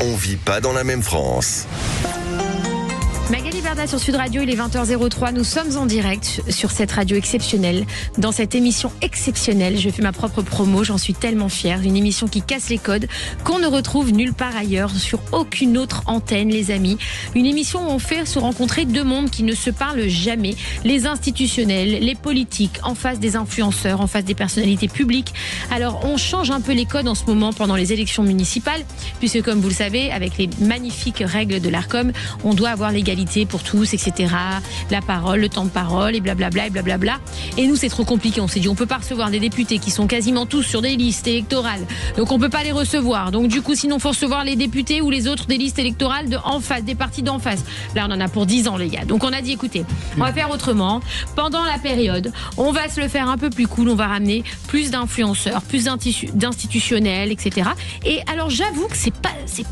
On vit pas dans la même France. Magali Berda sur Sud Radio, il est 20h03. Nous sommes en direct sur cette radio exceptionnelle, dans cette émission exceptionnelle. Je fais ma propre promo, j'en suis tellement fière. Une émission qui casse les codes, qu'on ne retrouve nulle part ailleurs, sur aucune autre antenne, les amis. Une émission où on fait se rencontrer deux mondes qui ne se parlent jamais. Les institutionnels, les politiques, en face des influenceurs, en face des personnalités publiques. Alors, on change un peu les codes en ce moment pendant les élections municipales, puisque comme vous le savez, avec les magnifiques règles de l'Arcom, on doit avoir l'égalité pour tous, etc. La parole, le temps de parole, et blablabla, et blablabla. Et nous, c'est trop compliqué. On s'est dit, on peut pas recevoir des députés qui sont quasiment tous sur des listes électorales. Donc, on peut pas les recevoir. Donc, du coup, sinon, faut recevoir les députés ou les autres des listes électorales de en face, des partis d'en face. Là, on en a pour 10 ans, les gars. Donc, on a dit, écoutez, on va faire autrement. Pendant la période, on va se le faire un peu plus cool. On va ramener plus d'influenceurs, plus d'institutionnels, etc. Et alors, j'avoue que c'est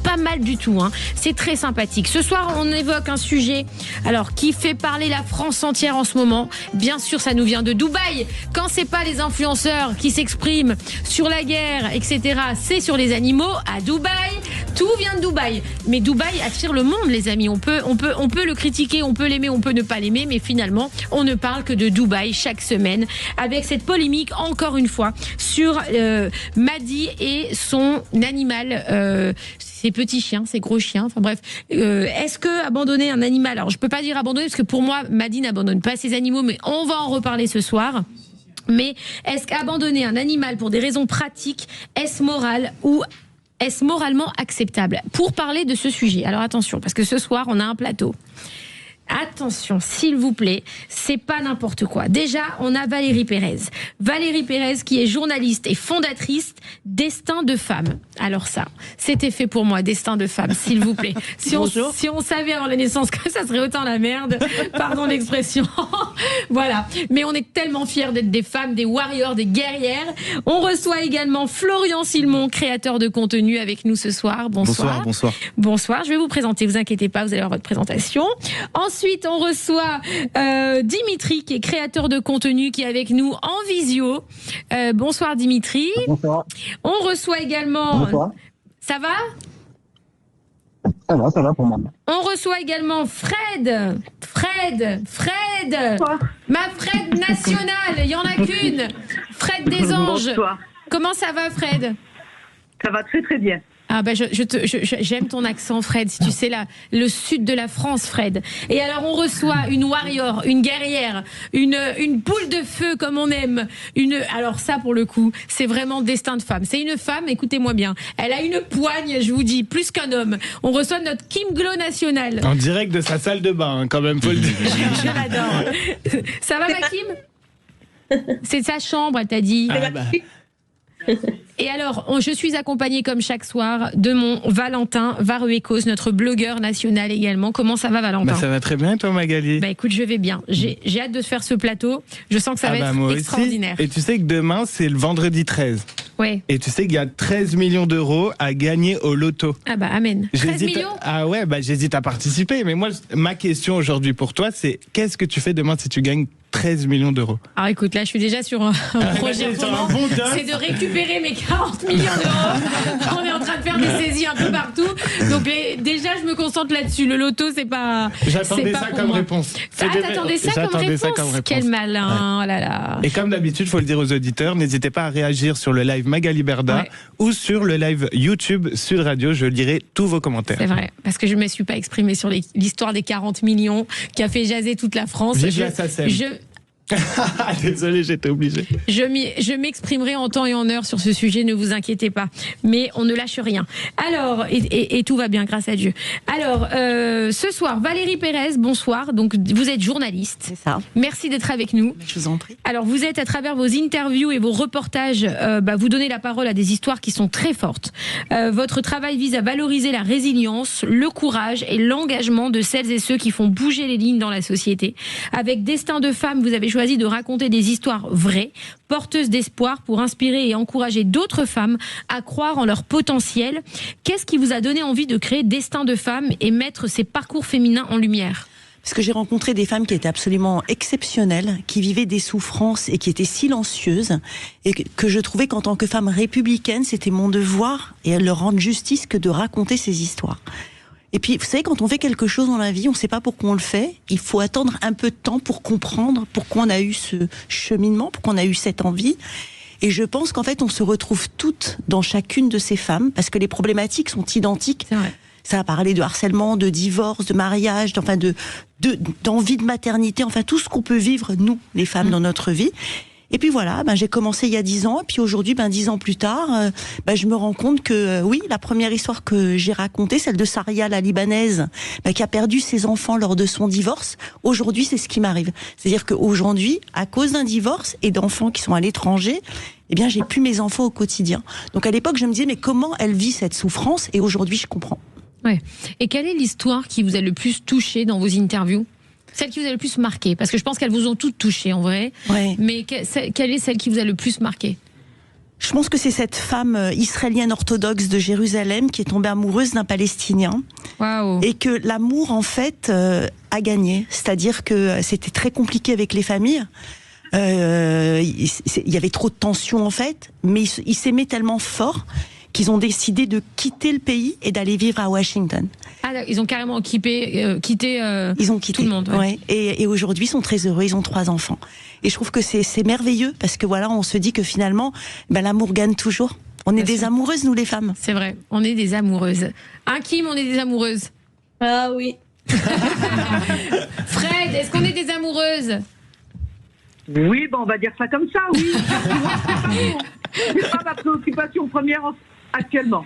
pas mal du tout, hein. C'est très sympathique. Ce soir, on évoque un sujet qui fait parler la France entière en ce moment. Bien sûr, ça nous vient de Dubaï. Quand c'est pas les influenceurs qui s'expriment sur la guerre, etc., c'est sur les animaux à Dubaï. Tout vient de Dubaï. Mais Dubaï attire le monde, les amis. On peut le critiquer, on peut l'aimer, on peut ne pas l'aimer, mais finalement, on ne parle que de Dubaï chaque semaine, avec cette polémique, encore une fois, sur Madi et son animal, ses petits chiens, ses gros chiens, enfin bref. Est-ce que abandonner un animal, alors je peux pas dire abandonner, parce que pour moi, Madi n'abandonne pas ses animaux, mais on va en reparler ce soir. Mais est-ce qu'abandonner un animal pour des raisons pratiques, est-ce moral ou est-ce moralement acceptable? Pour parler de ce sujet, alors attention, parce que ce soir, on a un plateau. Attention, s'il vous plaît, c'est pas n'importe quoi. Déjà, on a Valérie Pérez. Valérie Pérez qui est journaliste et fondatrice Destin de Femme. Alors ça, c'était fait pour moi, Destin de Femme, s'il vous plaît. Si on savait avant la naissance que ça serait autant la merde, pardon l'expression. Voilà. Mais on est tellement fiers d'être des femmes, des warriors, des guerrières. On reçoit également Florian Silmon, créateur de contenu avec nous ce soir. Bonsoir. Bonsoir. Bonsoir. Je vais vous présenter, vous inquiétez pas, vous allez avoir votre présentation. Ensuite, on reçoit Dimitri, qui est créateur de contenu, qui est avec nous en visio. Bonsoir Dimitri. Bonsoir. On reçoit également... Bonsoir. Ça va ? Ça va pour moi. On reçoit également Fred. Bonsoir. Ma Fred nationale, il n'y en a qu'une. Fred des Anges. Bonsoir. Comment ça va, Fred ? Ça va très très bien. Ah bah j'aime ton accent, Fred, si tu sais le sud de la France, Fred. Et alors on reçoit une warrior, une guerrière, une boule de feu comme on aime. Alors ça pour le coup, c'est vraiment Destin de Femme. C'est une femme, écoutez-moi bien. Elle a une poigne, je vous dis, plus qu'un homme. On reçoit notre Kim Glow nationale. En direct de sa salle de bain, hein, quand même, faut le dire. Je l'adore. Ça va, ma Kim ? C'est de sa chambre, elle t'a dit. Ah bah. Et alors, je suis accompagnée comme chaque soir de mon Valentin Varuécos, notre blogueur national également. Comment ça va, Valentin ? Bah ça va très bien, toi, Magali. Bah écoute, je vais bien. J'ai hâte de faire ce plateau. Je sens que ça va être moi extraordinaire. Aussi. Et tu sais que demain, c'est le vendredi 13. Ouais. Et tu sais qu'il y a 13 millions d'euros à gagner au loto. Ah bah amen. 13 millions ? Ah ouais, bah j'hésite à participer. Mais moi, ma question aujourd'hui pour toi, c'est qu'est-ce que tu fais demain si tu gagnes 13 millions d'euros? Alors écoute, là je suis déjà sur un projet c'est de récupérer mes 40 millions d'euros. On est en train de faire des saisies un peu partout. Donc déjà je me concentre là-dessus. Le loto c'est pas... J'attendais pas ça pour comme moi. réponse. T'attendais ça comme réponse. Quel malin, ouais. Oh là là. Et comme d'habitude, il faut le dire aux auditeurs, n'hésitez pas à réagir sur le live Magali Berda ou sur le live YouTube Sud Radio. Je lirai tous vos commentaires. C'est vrai, parce que je ne me suis pas exprimée sur l'histoire des 40 millions qui a fait jaser toute la France. Vive la SACEM. Désolé, j'étais obligé. Je m'exprimerai en temps et en heure sur ce sujet, ne vous inquiétez pas. Mais on ne lâche rien. Alors, et tout va bien, grâce à Dieu. Alors, ce soir, Valérie Pérez, bonsoir. Donc, vous êtes journaliste. C'est ça. Merci d'être avec nous. Je vous en prie. Alors, vous êtes, à travers vos interviews et vos reportages, vous donnez la parole à des histoires qui sont très fortes. Votre travail vise à valoriser la résilience, le courage et l'engagement de celles et ceux qui font bouger les lignes dans la société. Avec Destin de Femme, vous avez choisi de raconter des histoires vraies, porteuses d'espoir pour inspirer et encourager d'autres femmes à croire en leur potentiel. Qu'est-ce qui vous a donné envie de créer Destin de Femme et mettre ces parcours féminins en lumière ? Parce que j'ai rencontré des femmes qui étaient absolument exceptionnelles, qui vivaient des souffrances et qui étaient silencieuses, et que je trouvais qu'en tant que femme républicaine, c'était mon devoir et leur rendre justice que de raconter ces histoires. Et puis, vous savez, quand on fait quelque chose dans la vie, on ne sait pas pourquoi on le fait. Il faut attendre un peu de temps pour comprendre pourquoi on a eu ce cheminement, pourquoi on a eu cette envie. Et je pense qu'en fait, on se retrouve toutes dans chacune de ces femmes, parce que les problématiques sont identiques. C'est vrai. Ça a parlé de harcèlement, de divorce, de mariage, d'envie de maternité, enfin tout ce qu'on peut vivre, nous, les femmes, dans notre vie. Et puis voilà, j'ai commencé il y a 10 ans, et puis aujourd'hui, 10 ans plus tard, je me rends compte que oui, la première histoire que j'ai racontée, celle de Saria, la Libanaise, qui a perdu ses enfants lors de son divorce, aujourd'hui, c'est ce qui m'arrive. C'est-à-dire qu'aujourd'hui, à cause d'un divorce et d'enfants qui sont à l'étranger, eh bien, j'ai plus mes enfants au quotidien. Donc à l'époque, je me disais, mais comment elle vit cette souffrance? Et aujourd'hui, je comprends. Ouais. Et quelle est l'histoire qui vous a le plus touché dans vos interviews? Celle qui vous a le plus marqué? Parce que je pense qu'elles vous ont toutes touché en vrai. Ouais. Mais quelle est celle qui vous a le plus marqué? Je pense que c'est cette femme israélienne orthodoxe de Jérusalem qui est tombée amoureuse d'un Palestinien. Waouh. Et que l'amour, en fait, a gagné. C'est-à-dire que c'était très compliqué avec les familles. Il y avait trop de tensions, en fait. Mais ils s'aimaient tellement fort qu'ils ont décidé de quitter le pays et d'aller vivre à Washington. Ah, ils ont carrément quitté ils ont quitté tout le monde. Ouais. Et aujourd'hui, ils sont très heureux. Ils ont 3 enfants. Et je trouve que c'est merveilleux parce que voilà, on se dit que finalement, l'amour gagne toujours. On est des amoureuses, nous les femmes. C'est vrai, on est des amoureuses. Kim, on est des amoureuses. Ah oui. Fred, est-ce qu'on est des amoureuses? Oui, on va dire ça comme ça, oui. C'est pas ma préoccupation première actuellement.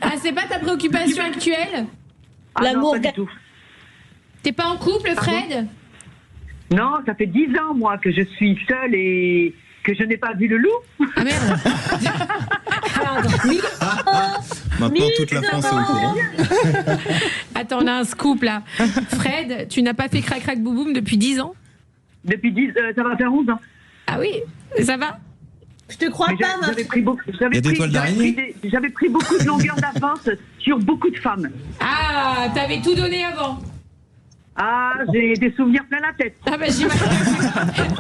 Ah, c'est pas ta préoccupation actuelle? L'amour non, pas du tout. T'es pas en couple, Fred? Non, ça fait 10 ans, moi, que je suis seule et que je n'ai pas vu le loup. Ah merde. Maintenant, toute la France est au courant. Attends, on a un scoop là. Fred, tu n'as pas fait crac crac boum boum depuis 10 ans? Depuis 10, ça va faire 11 ans. Ah oui, ça va? Je te crois Mais pas, ma j'avais pris beaucoup, j'avais pris beaucoup de longueur d'avance sur beaucoup de femmes. Ah, t'avais tout donné avant. Ah, j'ai des souvenirs plein la tête. Ah bah j'imagine.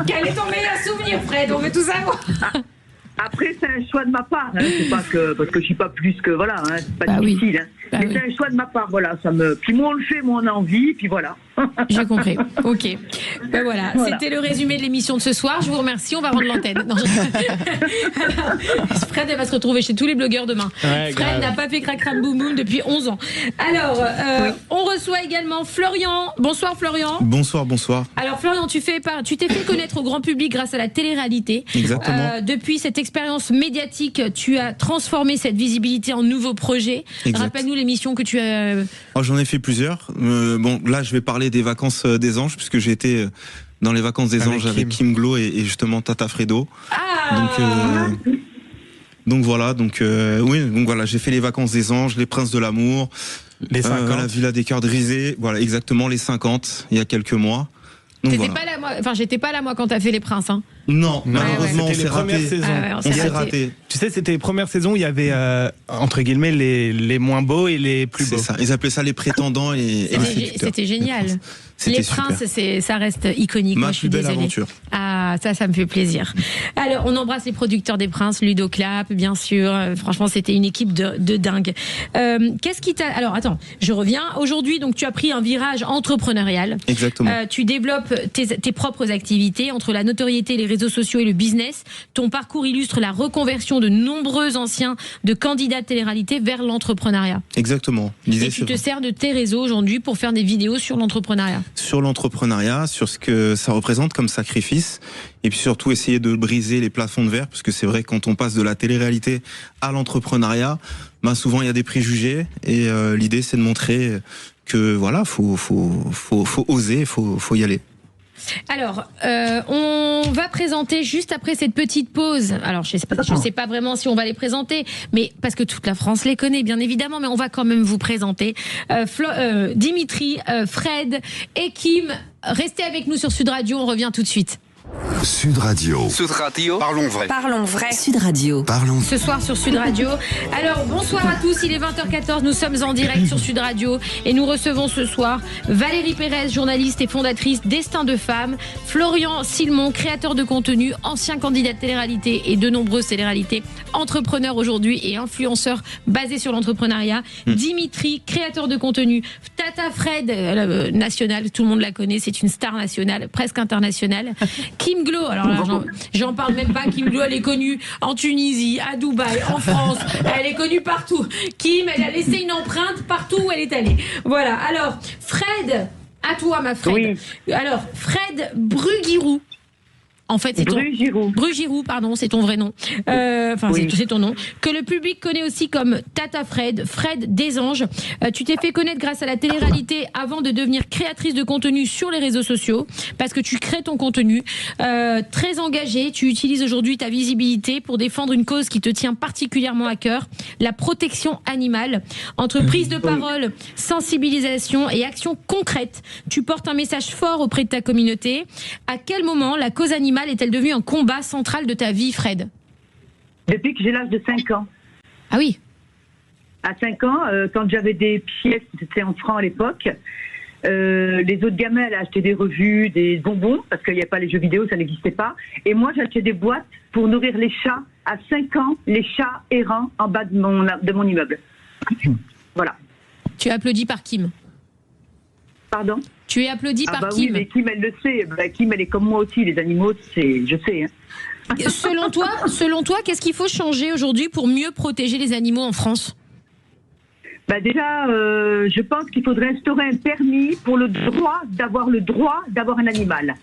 Quel est ton meilleur souvenir, Fred? On veut tout savoir. Après, c'est un choix de ma part. C'est pas que parce que je suis pas plus que voilà. C'est pas Bah difficile. oui. Bah mais oui. c'est un choix de ma part. Voilà, Puis moins on le fait, moins on a envie. Puis voilà. J'ai compris. Ok. Ben voilà. C'était le résumé de l'émission de ce soir. Je vous remercie. On va rendre l'antenne. Non, alors, Fred, elle va se retrouver chez tous les blogueurs demain. Ouais, Fred n'a pas fait crac crac boum boum depuis 11 ans. Alors, on reçoit également Florian. Bonsoir Florian. Bonsoir, bonsoir. Alors Florian, tu t'es fait connaître au grand public grâce à la télé-réalité. Exactement. Depuis cette expérience médiatique, tu as transformé cette visibilité en nouveau projet. Exact. Rappelle-nous l'émission que tu as... Oh, j'en ai fait plusieurs. Bon, là, je vais parler des vacances des anges, puisque j'ai été dans les vacances des anges avec Kim Glo et justement Tata Fredo. Ah. Donc voilà, j'ai fait les vacances des anges, les princes de l'amour, Les 50. la villa des cœurs brisés, voilà, exactement, les 50, il y a quelques mois. Donc T'étais voilà. pas là, moi. Enfin, j'étais pas là, moi, quand t'as fait les princes. Hein. Non, malheureusement, on C'était s'est les premières raté. saisons. Ah ouais, On s'est raté. Tu sais, c'était les premières saisons où il y avait, entre guillemets, les moins beaux et les plus C'est beaux. ça. Ils appelaient ça les prétendants et les séducteurs. C'était génial. C'était Les super. princes, ça reste iconique. Ma Moi, je suis plus belle désolée. aventure. Ah, ça me fait plaisir. Alors, on embrasse les producteurs des princes, Ludo Clap, bien sûr. Franchement, c'était une équipe de dingue. Qu'est-ce qui t'a... Alors, attends, je reviens. Aujourd'hui, donc, tu as pris un virage entrepreneurial. Exactement. Tu développes tes propres activités entre la notoriété, les réseaux sociaux et le business. Ton parcours illustre la reconversion de nombreux anciens de candidats de télé-réalité vers l'entrepreneuriat. Exactement. L'idée, Et tu c'est te sers de tes réseaux aujourd'hui pour faire des vidéos sur l'entrepreneuriat. sur l'entrepreneuriat, sur ce que ça représente comme sacrifice, et puis surtout essayer de briser les plafonds de verre, parce que c'est vrai que quand on passe de la télé-réalité à l'entrepreneuriat, souvent il y a des préjugés, et l'idée c'est de montrer que voilà, faut oser, faut y aller. Alors, on va présenter juste après cette petite pause. Alors, je sais pas vraiment si on va les présenter, mais parce que toute la France les connaît, bien évidemment, mais on va quand même vous présenter Dimitri, Fred et Kim. Restez avec nous sur Sud Radio, on revient tout de suite. Sud Radio. Sud Radio. Parlons vrai. Parlons vrai. Sud Radio. Parlons. Ce soir sur Sud Radio. Alors bonsoir à tous, il est 20h14, nous sommes en direct sur Sud Radio et nous recevons ce soir Valérie Pérez, journaliste et fondatrice Destin de Femmes, Florian Silmon, créateur de contenu, ancien candidat de télé-réalité et de nombreuses télé-réalités, entrepreneur aujourd'hui et influenceur basé sur l'entrepreneuriat, Dimitri, créateur de contenu, Tata Fred, national, tout le monde la connaît, c'est une star nationale, presque internationale, Kim Glow, alors là j'en parle même pas, Kim Glow elle est connue en Tunisie, à Dubaï, en France, elle est connue partout. Kim, elle a laissé une empreinte partout où elle est allée. Voilà, alors Fred, à toi ma Fred. Oui. Alors Fred Bruguirou. En fait, c'est Bruguirou, pardon, c'est ton vrai nom. C'est ton nom. Que le public connaît aussi comme Tata Fred, Fred des Anges. Tu t'es fait connaître grâce à la télé-réalité avant de devenir créatrice de contenu sur les réseaux sociaux, parce que tu crées ton contenu. Très engagée, tu utilises aujourd'hui ta visibilité pour défendre une cause qui te tient particulièrement à cœur, la protection animale. Entre prise de parole, sensibilisation et action concrète, tu portes un message fort auprès de ta communauté. À quel moment la cause animale est-elle devenue un combat central de ta vie, Fred? Depuis que j'ai l'âge de 5 ans. Ah oui. À 5 ans, quand j'avais des pièces, c'était en francs à l'époque, les autres gamins allaient acheter des revues, des bonbons, parce qu'il n'y avait pas les jeux vidéo, ça n'existait pas. Et moi, j'achetais des boîtes pour nourrir les chats. À 5 ans, les chats errants en bas de mon immeuble. Voilà. Tu es applaudi par Kim. Pardon? Tu es applaudi par Kim. Oui, mais Kim, elle le sait. Kim, elle est comme moi aussi. Les animaux, je sais. Hein. Selon toi, qu'est-ce qu'il faut changer aujourd'hui pour mieux protéger les animaux en France? Déjà, je pense qu'il faudrait instaurer un permis pour le droit d'avoir un animal.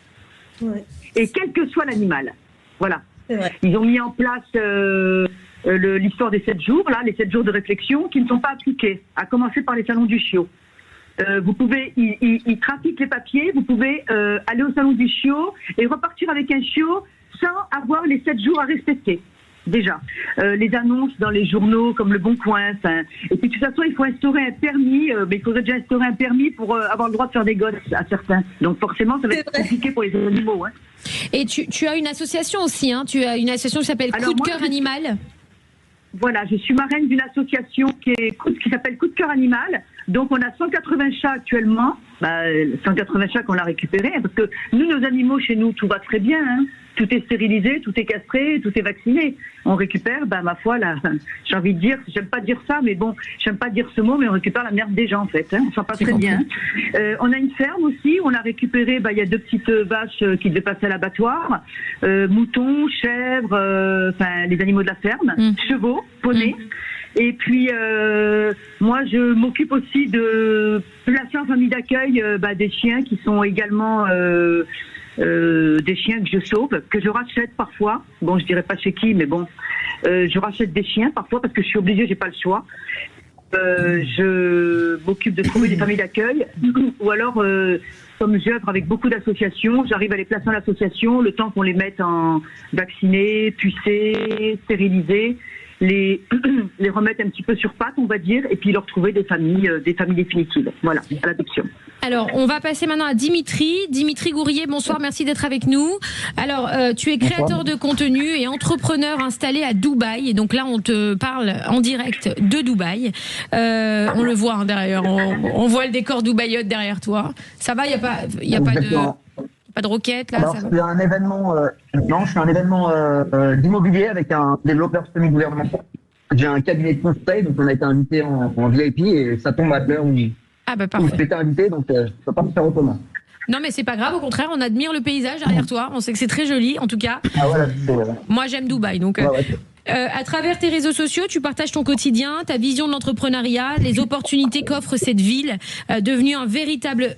Ouais. Et quel que soit l'animal. Voilà. C'est vrai. Ils ont mis en place l'histoire des 7 jours, là, les 7 jours de réflexion qui ne sont pas appliqués, à commencer par les salons du chiot. Vous pouvez, ils trafiquent les papiers, vous pouvez aller au salon du chiot et repartir avec un chiot sans avoir les 7 jours à respecter. Déjà, les annonces dans les journaux comme Le Bon Coin, et puis de toute façon il faut instaurer un permis, mais il faudrait déjà instaurer un permis pour avoir le droit de faire des gosses à certains. Donc forcément ça va être compliqué pour les animaux. Hein. Et tu as une association aussi, hein, tu as une association qui s'appelle Coup de cœur animal. Voilà, je suis marraine d'une association qui s'appelle Coup de cœur animal. Donc on a 180 chats actuellement, 180 chats qu'on a récupérés, hein, parce que nous, nos animaux chez nous, tout va très bien, hein. Tout est stérilisé, tout est castré, tout est vacciné. On récupère, ma foi, j'ai envie de dire, j'aime pas dire ça, mais bon, j'aime pas dire ce mot, mais on récupère la merde des gens en fait, hein. On s'en passe très bien. On a une ferme aussi, on a récupéré, il y a 2 petites vaches qui devaient passer à l'abattoir, moutons, chèvres, les animaux de la ferme, chevaux, poneys. Et puis, moi, je m'occupe aussi de placer en famille d'accueil des chiens qui sont également des chiens que je sauve, que je rachète parfois. Bon, je dirais pas chez qui, mais bon, je rachète des chiens parfois parce que je suis obligée, j'ai pas le choix. Je m'occupe de trouver des familles d'accueil, ou alors, comme j'œuvre avec beaucoup d'associations, j'arrive à les placer en association, le temps qu'on les mette en vaccinés, pucés, stérilisés. Les remettre un petit peu sur pattes, on va dire, et puis leur trouver des familles définitives. Voilà, à l'adoption. Alors, on va passer maintenant à Dimitri Gourrier, bonsoir, merci d'être avec nous. Alors, tu es créateur de contenu et entrepreneur installé à Dubaï. Et donc là, on te parle en direct de Dubaï. On le voit derrière, on voit le décor dubaïote derrière toi. Ça va, il n'y a pas de roquette là? Alors, je suis un événement, d'immobilier avec un développeur semi-gouvernemental. J'ai un cabinet de conseil, donc on a été invité en VIP et ça tombe à l'heure où j'étais invité, donc je ne peux pas faire autrement. Non mais c'est pas grave, au contraire, on admire le paysage derrière toi, on sait que c'est très joli en tout cas. Ah voilà, moi j'aime Dubaï, donc à travers tes réseaux sociaux, tu partages ton quotidien, ta vision de l'entrepreneuriat, les opportunités qu'offre cette ville, devenue un véritable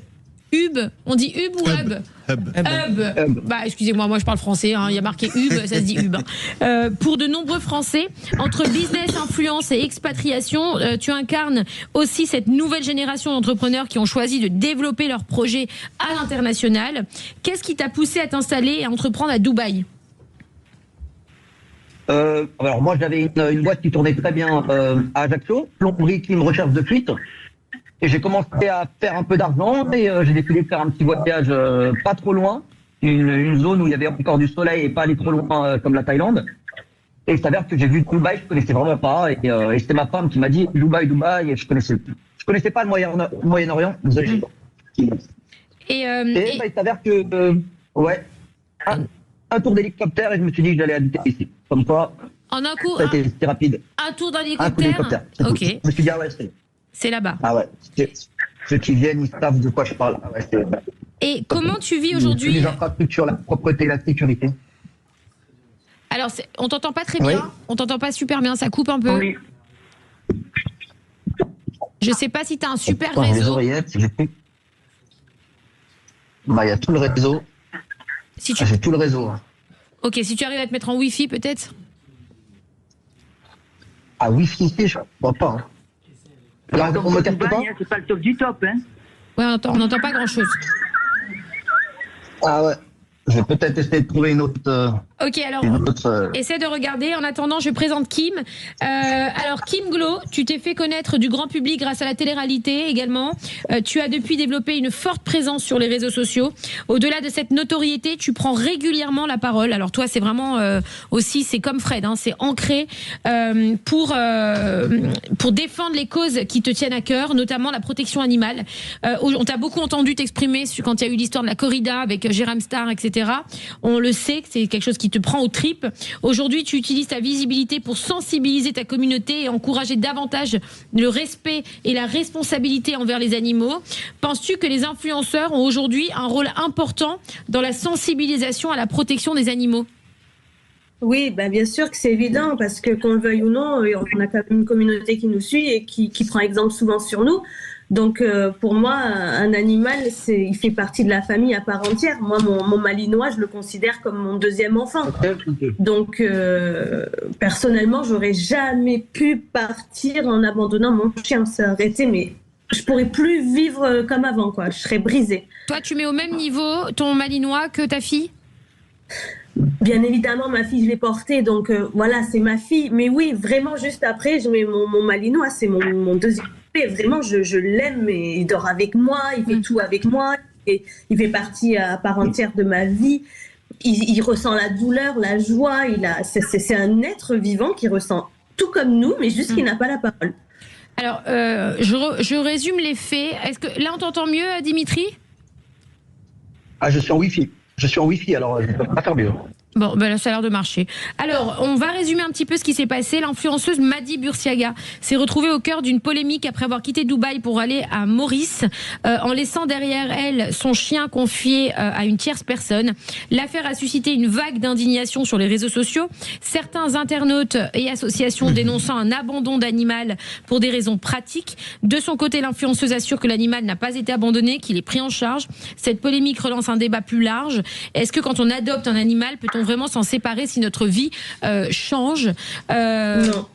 hub. On dit hub ou hub? Hub. Excusez-moi, moi je parle français, hein, il y a marqué hub, ça se dit hub. Pour de nombreux Français, entre business, influence et expatriation, tu incarnes aussi cette nouvelle génération d'entrepreneurs qui ont choisi de développer leurs projets à l'international. Qu'est-ce qui t'a poussé à t'installer et à entreprendre à Dubaï? Alors moi j'avais une boîte qui tournait très bien à Ajaccio, plomberie, clim, recherche de fuite. Et j'ai commencé à faire un peu d'argent et j'ai décidé de faire un petit voyage pas trop loin une zone où il y avait encore du soleil et pas aller trop loin comme la Thaïlande. Et il s'avère que j'ai vu Dubaï, je connaissais vraiment pas. Et c'était ma femme qui m'a dit Dubaï, et je connaissais pas le Moyen-Orient. Désolé. Et il s'avère que, un tour d'hélicoptère et je me suis dit que j'allais habiter ici. Comme quoi, en un coup, ça a été rapide. Un tour d'hélicoptère. Un coup d'hélicoptère. Ok. Je me suis dit, c'est là-bas. Ah ouais. Ceux qui viennent, ils savent de quoi je parle. Ah ouais, et comment tu vis aujourd'hui? Les infrastructures, la propreté, la sécurité. Alors, on t'entend pas très bien. On t'entend pas super bien. Ça coupe un peu. Oui. Je sais pas si tu as un super réseau. Les oreillettes, j'ai plus. Bah, il y a tout le réseau. J'ai tout le réseau. Ok, si tu arrives à te mettre en Wi-Fi, peut-être. Ah, Wi-Fi, je crois pas. Là, on me capte pas. C'est pas le top du top, hein. Ouais, on n'entend pas grand-chose. Ah ouais. Je vais peut-être essayer de trouver une autre. Ok, alors, essaie de regarder. En attendant, je présente Kim. Alors, Kim Glow, tu t'es fait connaître du grand public grâce à la télé-réalité également. Tu as depuis développé une forte présence sur les réseaux sociaux. Au-delà de cette notoriété, tu prends régulièrement la parole. Alors, toi, c'est vraiment aussi, c'est comme Fred, hein, c'est ancré pour défendre les causes qui te tiennent à cœur, notamment la protection animale. On t'a beaucoup entendu t'exprimer quand il y a eu l'histoire de la corrida avec Jérôme Star, etc. On le sait que c'est quelque chose qui te prend aux tripes. Aujourd'hui, tu utilises ta visibilité pour sensibiliser ta communauté et encourager davantage le respect et la responsabilité envers les animaux. Penses-tu que les influenceurs ont aujourd'hui un rôle important dans la sensibilisation à la protection des animaux? Oui, bah bien sûr que c'est évident parce que qu'on le veuille ou non, on a quand même une communauté qui nous suit et qui prend exemple souvent sur nous. Donc pour moi, un animal, il fait partie de la famille à part entière. Moi, mon malinois, je le considère comme mon deuxième enfant. Donc personnellement, j'aurais jamais pu partir en abandonnant mon chien. Ça aurait été, mais je pourrais plus vivre comme avant, quoi. Je serais brisée. Toi, tu mets au même niveau ton malinois que ta fille? Bien évidemment, ma fille, je l'ai portée, donc voilà, c'est ma fille. Mais oui, vraiment, juste après, je mets mon malinois, c'est mon deuxième. Vraiment, je l'aime, et il dort avec moi, il fait tout avec moi, et il fait partie à part entière de ma vie. Il ressent la douleur, la joie. C'est un être vivant qui ressent tout comme nous, mais juste qu'il n'a pas la parole. Alors, je résume les faits. Est-ce que là, on t'entend mieux, Dimitri? Ah, je suis en Wi-Fi, alors je ne peux pas faire mieux. Bon, ben là, ça a l'air de marcher. Alors, on va résumer un petit peu ce qui s'est passé. L'influenceuse Madi Bursiaga s'est retrouvée au cœur d'une polémique après avoir quitté Dubaï pour aller à Maurice, en laissant derrière elle son chien confié à une tierce personne. L'affaire a suscité une vague d'indignation sur les réseaux sociaux. Certains internautes et associations dénonçant un abandon d'animal pour des raisons pratiques. De son côté, l'influenceuse assure que l'animal n'a pas été abandonné, qu'il est pris en charge. Cette polémique relance un débat plus large. Est-ce que quand on adopte un animal, peut-on vraiment s'en séparer si notre vie change? Non.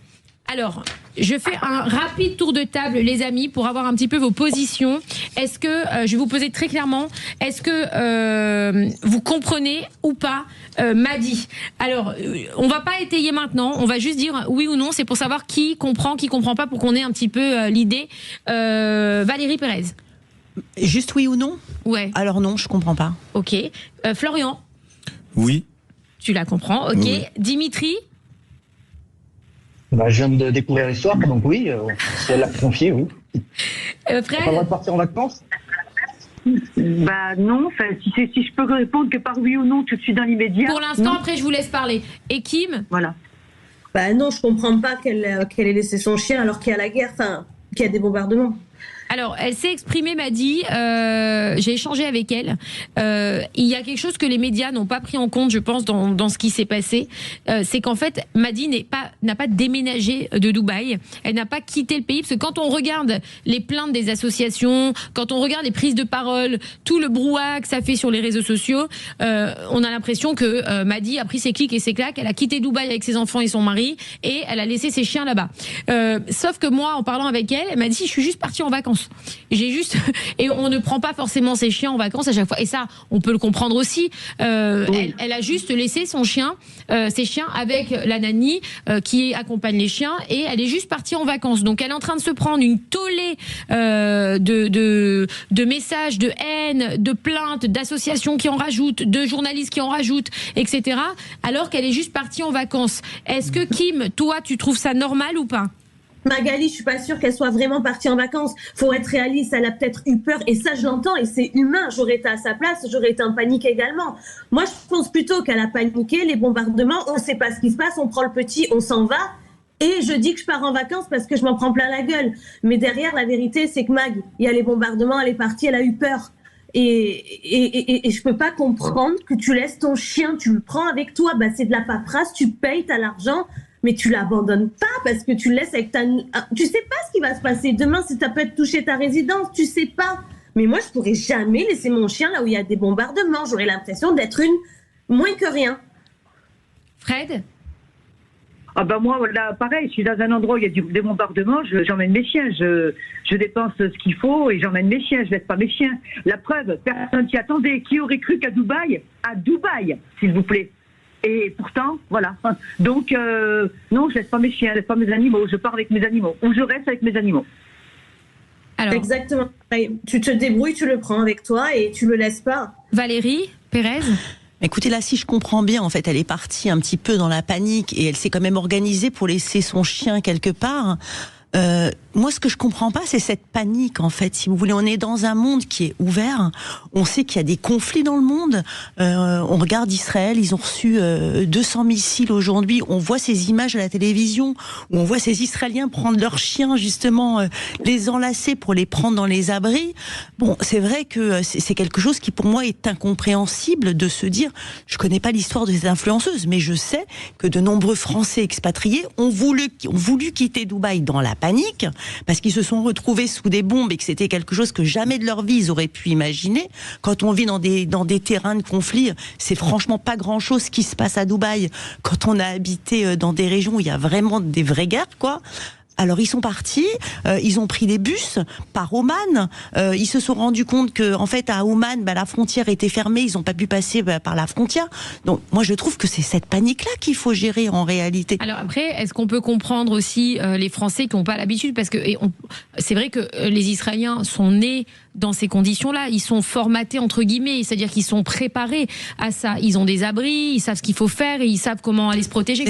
Alors, je fais un rapide tour de table, les amis, pour avoir un petit peu vos positions. Est-ce que, je vais vous poser très clairement, est-ce que vous comprenez ou pas Madi? Alors, on va pas étayer maintenant, on va juste dire oui ou non, c'est pour savoir qui comprend pas, pour qu'on ait un petit peu l'idée. Valérie Pérez. Juste oui ou non? Ouais. Alors non, je comprends pas. Ok. Florian? Oui. Tu la comprends, ok. Oui. Dimitri? Bah, je viens de découvrir l'histoire, donc oui, si elle l'a confié, oui. Fred? T'as pas le droit de partir en vacances? Bah non, si je peux répondre que par oui ou non tout de suite dans l'immédiat. Pour l'instant, après je vous laisse parler. Et Kim? Voilà. Bah non, je comprends pas qu'elle ait laissé son chien alors qu'il y a la guerre, enfin, qu'il y a des bombardements. Alors, elle s'est exprimée, Madi. J'ai échangé avec elle. Il y a quelque chose que les médias n'ont pas pris en compte, je pense, dans ce qui s'est passé. C'est qu'en fait, Madi n'a pas déménagé de Dubaï. Elle n'a pas quitté le pays. Parce que quand on regarde les plaintes des associations, quand on regarde les prises de parole, tout le brouhaha que ça fait sur les réseaux sociaux, on a l'impression que Madi a pris ses clics et ses claques. Elle a quitté Dubaï avec ses enfants et son mari et elle a laissé ses chiens là-bas. Sauf que moi, en parlant avec elle, elle m'a dit, je suis juste partie en vacances. vacances. Et on ne prend pas forcément ses chiens en vacances à chaque fois. Et ça, on peut le comprendre aussi. Elle a juste laissé ses chiens avec la nanny qui accompagne les chiens, et elle est juste partie en vacances. Donc elle est en train de se prendre une tollée de messages, de haine, de plaintes, d'associations qui en rajoutent, de journalistes qui en rajoutent, etc. Alors qu'elle est juste partie en vacances. Est-ce que Kim, toi, tu trouves ça normal ou pas ? Magali, je suis pas sûre qu'elle soit vraiment partie en vacances. Faut être réaliste, elle a peut-être eu peur, et ça je l'entends, et c'est humain. J'aurais été à sa place, j'aurais été en panique également. Moi, je pense plutôt qu'elle a paniqué, les bombardements, on sait pas ce qui se passe, on prend le petit, on s'en va, et je dis que je pars en vacances parce que je m'en prends plein la gueule. Mais derrière, la vérité, c'est que Mag, il y a les bombardements, elle est partie, elle a eu peur. Et je peux pas comprendre que tu laisses ton chien, tu le prends avec toi, bah c'est de la paperasse, tu payes, t'as l'argent, mais tu l'abandonnes pas parce que tu le laisses avec tu sais pas ce qui va se passer demain, si ça peut être touché ta résidence, tu sais pas. Mais moi, je pourrais jamais laisser mon chien là où il y a des bombardements. J'aurais l'impression d'être moins que rien. Fred ? Ah ben moi, là, pareil, je suis dans un endroit où il y a des bombardements, j'emmène mes chiens, je dépense ce qu'il faut et j'emmène mes chiens, je laisse pas mes chiens. La preuve, personne s'y attendait. Qui aurait cru qu'à Dubaï, s'il vous plaît. Et pourtant, voilà. Donc, non, je laisse pas mes chiens, je laisse pas mes animaux, je pars avec mes animaux, ou je reste avec mes animaux. Alors, exactement. Tu te débrouilles, tu le prends avec toi et tu le laisses pas. Valérie Pérez ? Écoutez, là, si je comprends bien, en fait, elle est partie un petit peu dans la panique et elle s'est quand même organisée pour laisser son chien quelque part. Moi, ce que je comprends pas, c'est cette panique, en fait. Si vous voulez, on est dans un monde qui est ouvert. On sait qu'il y a des conflits dans le monde. On regarde Israël, ils ont reçu 200 missiles aujourd'hui. On voit ces images à la télévision où on voit ces Israéliens prendre leurs chiens, justement, les enlacer pour les prendre dans les abris. Bon, c'est vrai que c'est quelque chose qui, pour moi, est incompréhensible de se dire, je connais pas l'histoire de cette influenceuse, mais je sais que de nombreux Français expatriés ont voulu quitter Dubaï dans la panique, parce qu'ils se sont retrouvés sous des bombes et que c'était quelque chose que jamais de leur vie ils auraient pu imaginer. Quand on vit dans des terrains de conflit, c'est franchement pas grand-chose qui se passe à Dubaï quand on a habité dans des régions où il y a vraiment des vraies guerres, quoi. Alors ils sont partis, ils ont pris des bus par Oman, ils se sont rendus compte que en fait à Oman, la frontière était fermée, ils n'ont pas pu passer par la frontière. Donc moi je trouve que c'est cette panique-là qu'il faut gérer en réalité. Alors après, est-ce qu'on peut comprendre aussi les Français qui n'ont pas l'habitude, parce que c'est vrai que les Israéliens sont nés dans ces conditions-là, ils sont formatés entre guillemets, c'est-à-dire qu'ils sont préparés à ça, ils ont des abris, ils savent ce qu'il faut faire et ils savent comment aller se protéger.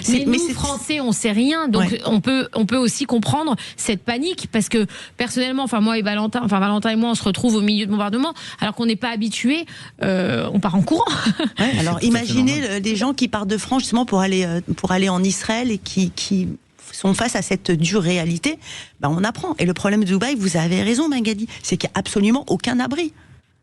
Mais nous Français, on sait rien, donc ouais. on peut aussi comprendre cette panique, parce que personnellement, moi et Valentin et moi, on se retrouve au milieu de bombardements alors qu'on n'est pas habitué, on part en courant. Ouais, alors imaginez des gens qui partent de France justement pour aller en Israël et qui sont face à cette dure réalité. On apprend. Et le problème de Dubaï, vous avez raison Magali, c'est qu'il n'y a absolument aucun abri.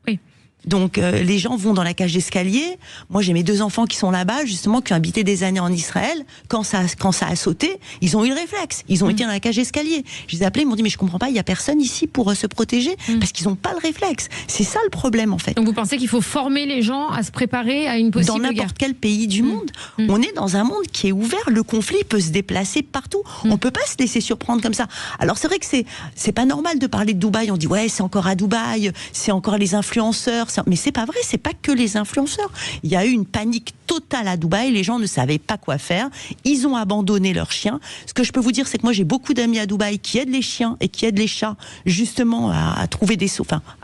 Oui. Donc les gens vont dans la cage d'escalier. Moi j'ai mes 2 enfants qui sont là-bas, justement, qui ont habité des années en Israël. Quand ça a sauté, ils ont eu le réflexe. Ils ont été dans la cage d'escalier. Je les ai appelés, ils m'ont dit mais je comprends pas, il y a personne ici pour se protéger, parce qu'ils n'ont pas le réflexe. C'est ça le problème en fait. Donc vous pensez qu'il faut former les gens à se préparer à une possible guerre ? Dans n'importe quel pays du monde. On est dans un monde qui est ouvert. Le conflit peut se déplacer partout. On peut pas se laisser surprendre comme ça. Alors c'est vrai que c'est pas normal de parler de Dubaï. On dit ouais c'est encore à Dubaï, c'est encore les influenceurs. Mais c'est pas vrai, c'est pas que les influenceurs. Il y a eu une panique totale à Dubaï, les gens ne savaient pas quoi faire, ils ont abandonné leurs chiens. Ce que je peux vous dire, c'est que moi j'ai beaucoup d'amis à Dubaï qui aident les chiens et qui aident les chats, justement à trouver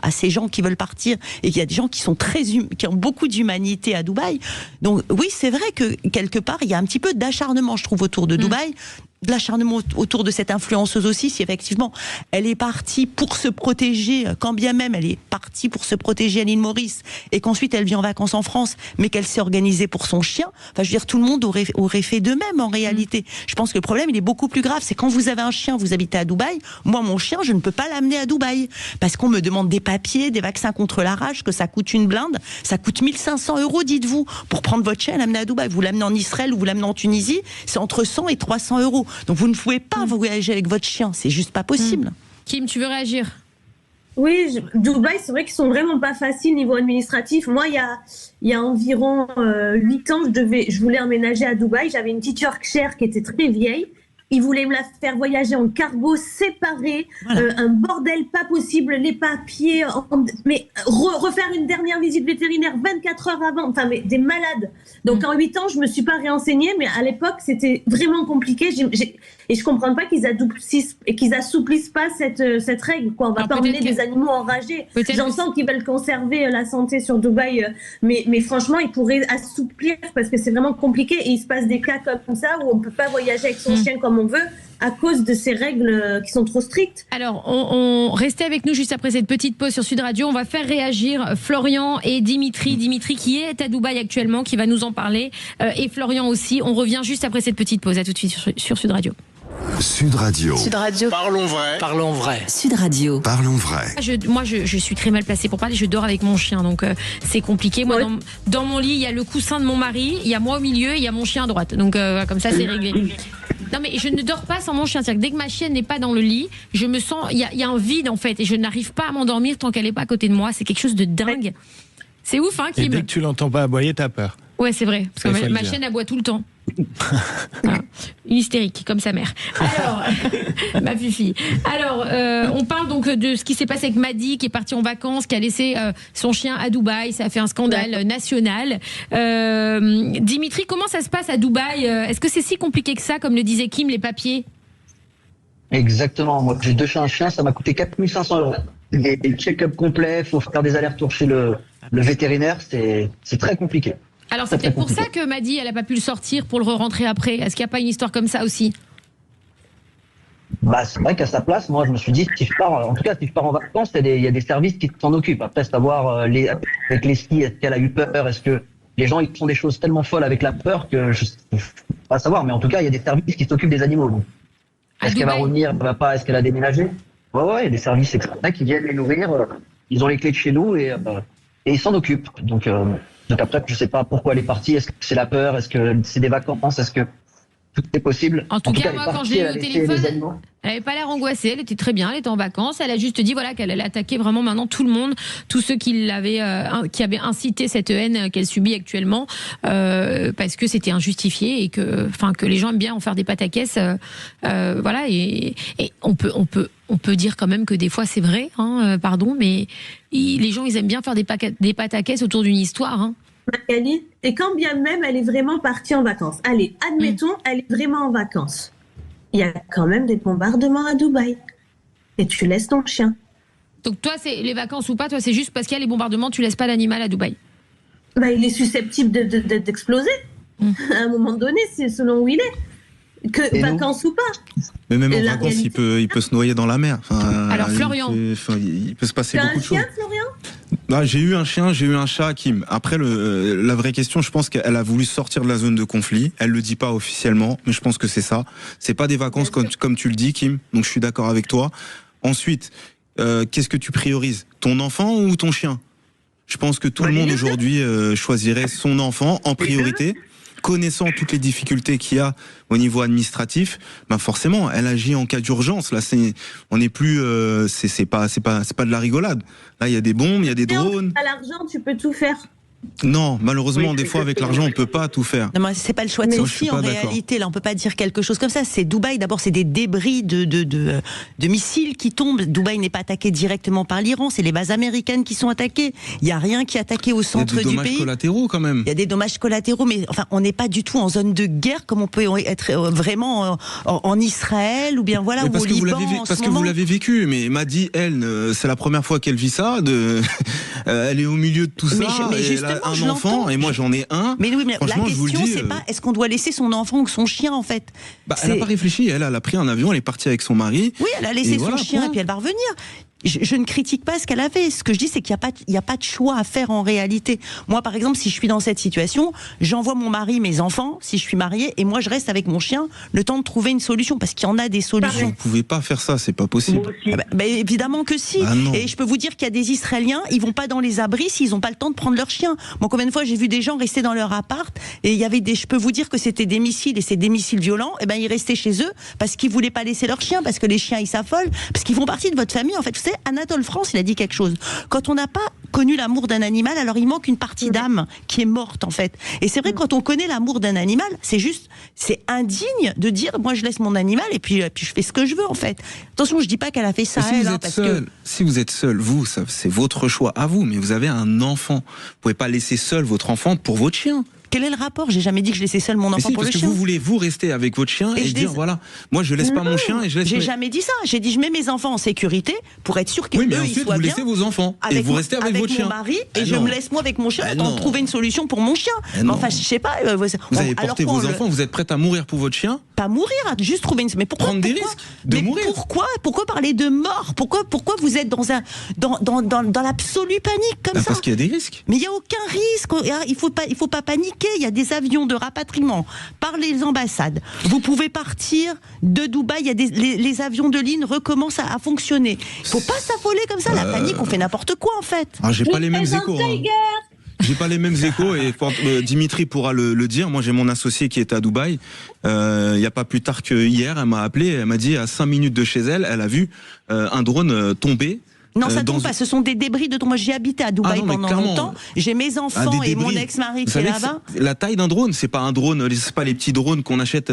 à ces gens qui veulent partir, et il y a des gens qui sont qui ont beaucoup d'humanité à Dubaï. Donc oui, c'est vrai que quelque part, il y a un petit peu d'acharnement, je trouve, autour de Dubaï. De l'acharnement autour de cette influenceuse aussi, si effectivement elle est partie pour se protéger, quand bien même elle est partie pour se protéger à l'île Maurice, et qu'ensuite elle vit en vacances en France, mais qu'elle s'est organisée pour son chien, je veux dire, tout le monde aurait fait de même en réalité. Je pense que le problème il est beaucoup plus grave, c'est quand vous avez un chien, vous habitez à Dubaï, moi mon chien je ne peux pas l'amener à Dubaï, parce qu'on me demande des papiers, des vaccins contre la rage, que ça coûte une blinde, ça coûte 1 500 €, dites-vous, pour prendre votre chien et l'amener à Dubaï. Vous l'amenez en Israël ou vous l'amenez en Tunisie, c'est entre 100 et 300 €. Donc vous ne pouvez pas voyager avec votre chien, c'est juste pas possible. Kim, tu veux réagir ? Oui, Dubaï, c'est vrai qu'ils sont vraiment pas faciles niveau administratif. Moi, il y a environ 8 ans, je voulais emménager à Dubaï. J'avais une petite Yorkshire qui était très vieille. Ils voulaient me la faire voyager en cargo séparé, un bordel pas possible, les papiers, mais refaire une dernière visite vétérinaire 24 heures avant, enfin mais des malades. Donc en 8 ans, je me suis pas réenseignée, mais à l'époque, c'était vraiment compliqué. Et je comprends pas qu'ils assouplissent pas cette règle, quoi. On va pas emmener des animaux enragés. J'entends qu'ils veulent conserver la santé sur Dubaï, mais franchement, ils pourraient assouplir parce que c'est vraiment compliqué et il se passe des cas comme ça où on peut pas voyager avec son chien comme on veut à cause de ces règles qui sont trop strictes. Alors, restez avec nous juste après cette petite pause sur Sud Radio. On va faire réagir Florian et Dimitri. Dimitri qui est à Dubaï actuellement, qui va nous en parler. Et Florian aussi. On revient juste après cette petite pause. À tout de suite sur Sud Radio. Sud Radio. Sud Radio. Parlons vrai. Parlons vrai. Sud Radio. Parlons vrai. Moi, je suis très mal placée pour parler. Je dors avec mon chien, donc c'est compliqué. Moi, dans mon lit, il y a le coussin de mon mari, il y a moi au milieu, il y a mon chien à droite. Donc, comme ça, c'est réglé. Non, mais je ne dors pas sans mon chien. C'est-à-dire que dès que ma chienne n'est pas dans le lit, je me sens... Il y a un vide, en fait, et je n'arrive pas à m'endormir tant qu'elle n'est pas à côté de moi. C'est quelque chose de dingue. C'est ouf, hein, Kim. Et dès que tu l'entends pas aboyer, t'as peur. Ouais, c'est vrai. Parce que ma chienne aboie tout le temps. Voilà. Une hystérique, comme sa mère. Alors, ma fille. Alors, on parle donc de ce qui s'est passé avec Madi, qui est parti en vacances, qui a laissé son chien à Dubaï. Ça a fait un scandale national. Dimitri, comment ça se passe à Dubaï? Est-ce que c'est si compliqué que ça, comme le disait Kim, les papiers? Exactement. Moi, j'ai 2 chiens, ça m'a coûté 4 500 €. Les check-up complets, il faut faire des allers-retours chez le vétérinaire, c'est très compliqué. Alors c'est peut-être pour ça que Madi, elle n'a pas pu le sortir pour le re-rentrer après. Est-ce qu'il n'y a pas une histoire comme ça aussi? Bah, c'est vrai qu'à sa place, moi je me suis dit, si je pars en vacances, il y a des services qui s'en occupent. Après, savoir avec les skis, est-ce qu'elle a eu peur, est-ce que les gens ils font des choses tellement folles avec la peur que je ne peux pas savoir. Mais en tout cas, il y a des services qui s'occupent des animaux. Donc. Est-ce qu'elle va revenir, elle va pas, est-ce qu'elle a déménagé? Ouais, il y a des services exprès qui viennent les nourrir. Ils ont les clés de chez nous et ils s'en occupent. Donc après, je sais pas pourquoi elle est partie. Est-ce que c'est la peur? Est-ce que c'est des vacances? Est-ce que tout est possible? En tout cas, moi, quand j'ai eu au téléphone, elle n'avait pas l'air angoissée. Elle était très bien. Elle était en vacances. Elle a juste dit voilà qu'elle allait attaquer vraiment maintenant tout le monde, tous ceux qui avaient incité cette haine qu'elle subit actuellement, parce que c'était injustifié et que les gens aiment bien en faire des pataquès. Voilà. Et on peut dire quand même que des fois c'est vrai. Pardon, mais les gens ils aiment bien faire des pataquès autour d'une histoire. Magali, et quand bien même elle est vraiment partie en vacances. Allez, admettons, elle est vraiment en vacances. Il y a quand même des bombardements à Dubaï. Et tu laisses ton chien. Donc toi, c'est les vacances ou pas, toi c'est juste parce qu'il y a les bombardements, tu laisses pas l'animal à Dubaï? Bah, il est susceptible d'exploser. À un moment donné, c'est selon où il est. Que vacances ou pas. Mais même en vacances, il peut se noyer dans la mer. Alors Florian, il peut se passer beaucoup de choses. Tu as un chien, Florian? Bah, j'ai eu un chien, j'ai eu un chat, Kim. Après, la vraie question, je pense qu'elle a voulu sortir de la zone de conflit. Elle le dit pas officiellement, mais je pense que c'est ça. C'est pas des vacances comme tu le dis, Kim. Donc je suis d'accord avec toi. Ensuite, qu'est-ce que tu priorises? Ton enfant ou ton chien? Je pense que tout le monde aujourd'hui choisirait son enfant en priorité. Connaissant toutes les difficultés qu'il y a au niveau administratif, ben forcément, elle agit en cas d'urgence. Là, on n'est plus, c'est pas de la rigolade. Là, il y a des bombes, il y a des drones. À l'argent, tu peux tout faire. Non, malheureusement, des fois avec l'argent, on peut pas tout faire. Non, mais c'est pas le choix de Sophie en réalité. Là, on peut pas dire quelque chose comme ça. C'est Dubaï. D'abord, c'est des débris de missiles qui tombent. Dubaï n'est pas attaqué directement par l'Iran. C'est les bases américaines qui sont attaquées. Il y a rien qui est attaqué au centre du pays. Il y a des dommages collatéraux quand même. Il y a des dommages collatéraux, mais enfin, on n'est pas du tout en zone de guerre comme on peut être vraiment en Israël ou bien voilà ou au Liban. Parce que vous l'avez vécu. Mais Madi, elle, c'est la première fois qu'elle vit ça. Elle est au milieu de tout ça. Un enfant et moi j'en ai un. Mais oui, mais la question c'est pas est-ce qu'on doit laisser son enfant ou son chien en fait. Elle n'a pas réfléchi, elle a pris un avion, elle est partie avec son mari. Oui, elle a laissé son chien et puis elle va revenir. Je ne critique pas ce qu'elle a fait. Ce que je dis, c'est qu'il n'y a pas de choix à faire en réalité. Moi, par exemple, si je suis dans cette situation, j'envoie mon mari, mes enfants, si je suis mariée, et moi, je reste avec mon chien le temps de trouver une solution, parce qu'il y en a des solutions. Vous pouvez pas faire ça, c'est pas possible. Évidemment que si. Et je peux vous dire qu'il y a des Israéliens, ils vont pas dans les abris s'ils n'ont pas le temps de prendre leur chien. Moi, combien de fois j'ai vu des gens rester dans leur appart, et il y avait je peux vous dire que c'était des missiles, et c'est des missiles violents, et ils restaient chez eux, parce qu'ils voulaient pas laisser leur chien, parce que les chiens, ils s'affolent, parce qu'ils font partie de votre famille, en fait. Vous savez, Anatole France, il a dit quelque chose. Quand on n'a pas connu l'amour d'un animal, alors il manque une partie d'âme qui est morte en fait. Et c'est vrai, quand on connaît l'amour d'un animal, c'est indigne de dire moi je laisse mon animal et puis je fais ce que je veux en fait. Attention, je dis pas qu'elle a fait ça si elle, vous êtes seul, si vous êtes seul, vous, c'est votre choix à vous, mais vous avez un enfant. Vous pouvez pas laisser seul votre enfant pour votre chien. Quel est le rapport? J'ai jamais dit que je laissais seul mon enfant pour le chien. Parce que vous voulez vous rester avec votre chien et dire voilà, moi je laisse pas mon chien et je laisse. J'ai jamais dit ça. J'ai dit je mets mes enfants en sécurité pour être sûr qu'ils oui, mais eux, ensuite, ils soient vous bien. laissez vos enfants et vous restez avec votre chien. Mon mari et je me laisse moi avec mon chien pour trouver une solution pour mon chien. Enfin, je sais pas. Vous avez porté vos enfants, vous êtes prête à mourir pour votre chien? Pas mourir, juste trouver une. Mais pourquoi prendre des risques de mourir? Pourquoi parler de mort? Pourquoi vous êtes dans l'absolue panique comme ça? Parce qu'il y a des risques. Mais il y a aucun risque. Il faut pas paniquer. Il y a des avions de rapatriement par les ambassades. Vous pouvez partir de Dubaï. Il y a les avions de ligne recommencent à fonctionner. Il faut pas s'affoler comme ça. La panique, on fait n'importe quoi en fait. J'ai pas les mêmes échos. J'ai pas les mêmes échos et Dimitri pourra le dire. Moi, j'ai mon associé qui est à Dubaï. Il y a pas plus tard que hier, elle m'a appelé. Elle m'a dit à 5 minutes de chez elle, elle a vu un drone tomber. Non, ça tombe pas. Ce sont des débris de drone. Moi, j'ai habité à Dubaï pendant longtemps. J'ai mes enfants et mon ex-mari qui est là-bas. La taille d'un drone, c'est pas un drone. C'est pas les petits drones qu'on achète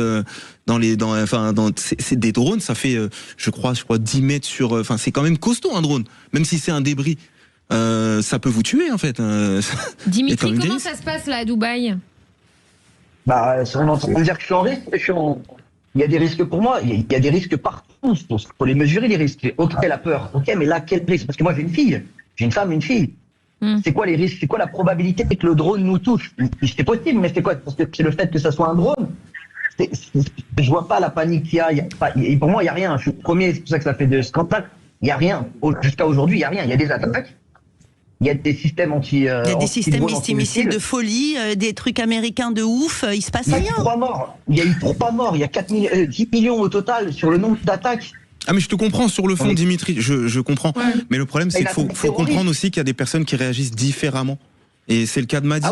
c'est des drones. Ça fait, je crois 10 mètres sur. Enfin, c'est quand même costaud un drone. Même si c'est un débris. Ça peut vous tuer en fait. Dimitri, comment ça se passe là à Dubaï? On est en train de dire que je suis en risque. Il y a des risques pour moi, il y a des risques partout. Il faut les mesurer les risques. Ok, la peur. Ok, mais là, quel risque? Parce que moi j'ai une fille, j'ai une femme, une fille. C'est quoi les risques? C'est quoi la probabilité que le drone nous touche? C'est possible, mais c'est quoi? Parce que c'est le fait que ça soit un drone. Je vois pas la panique qu'il y a. Pour moi, il y a rien. Je suis le premier, c'est pour ça que ça fait de scandale. Il y a rien. Jusqu'à aujourd'hui, il y a rien. Il y a des attaques. Il y a des systèmes il y a des systèmes anti-missiles de folie, des trucs américains de ouf, il se passe rien. Il y a eu 3 morts. Il y a eu 3 morts. Il y a 10 millions au total sur le nombre d'attaques. Ah mais je te comprends sur le fond, Dimitri, je comprends. Ouais. Mais le problème, c'est qu'il faut comprendre aussi qu'il y a des personnes qui réagissent différemment. Et c'est le cas de Madi.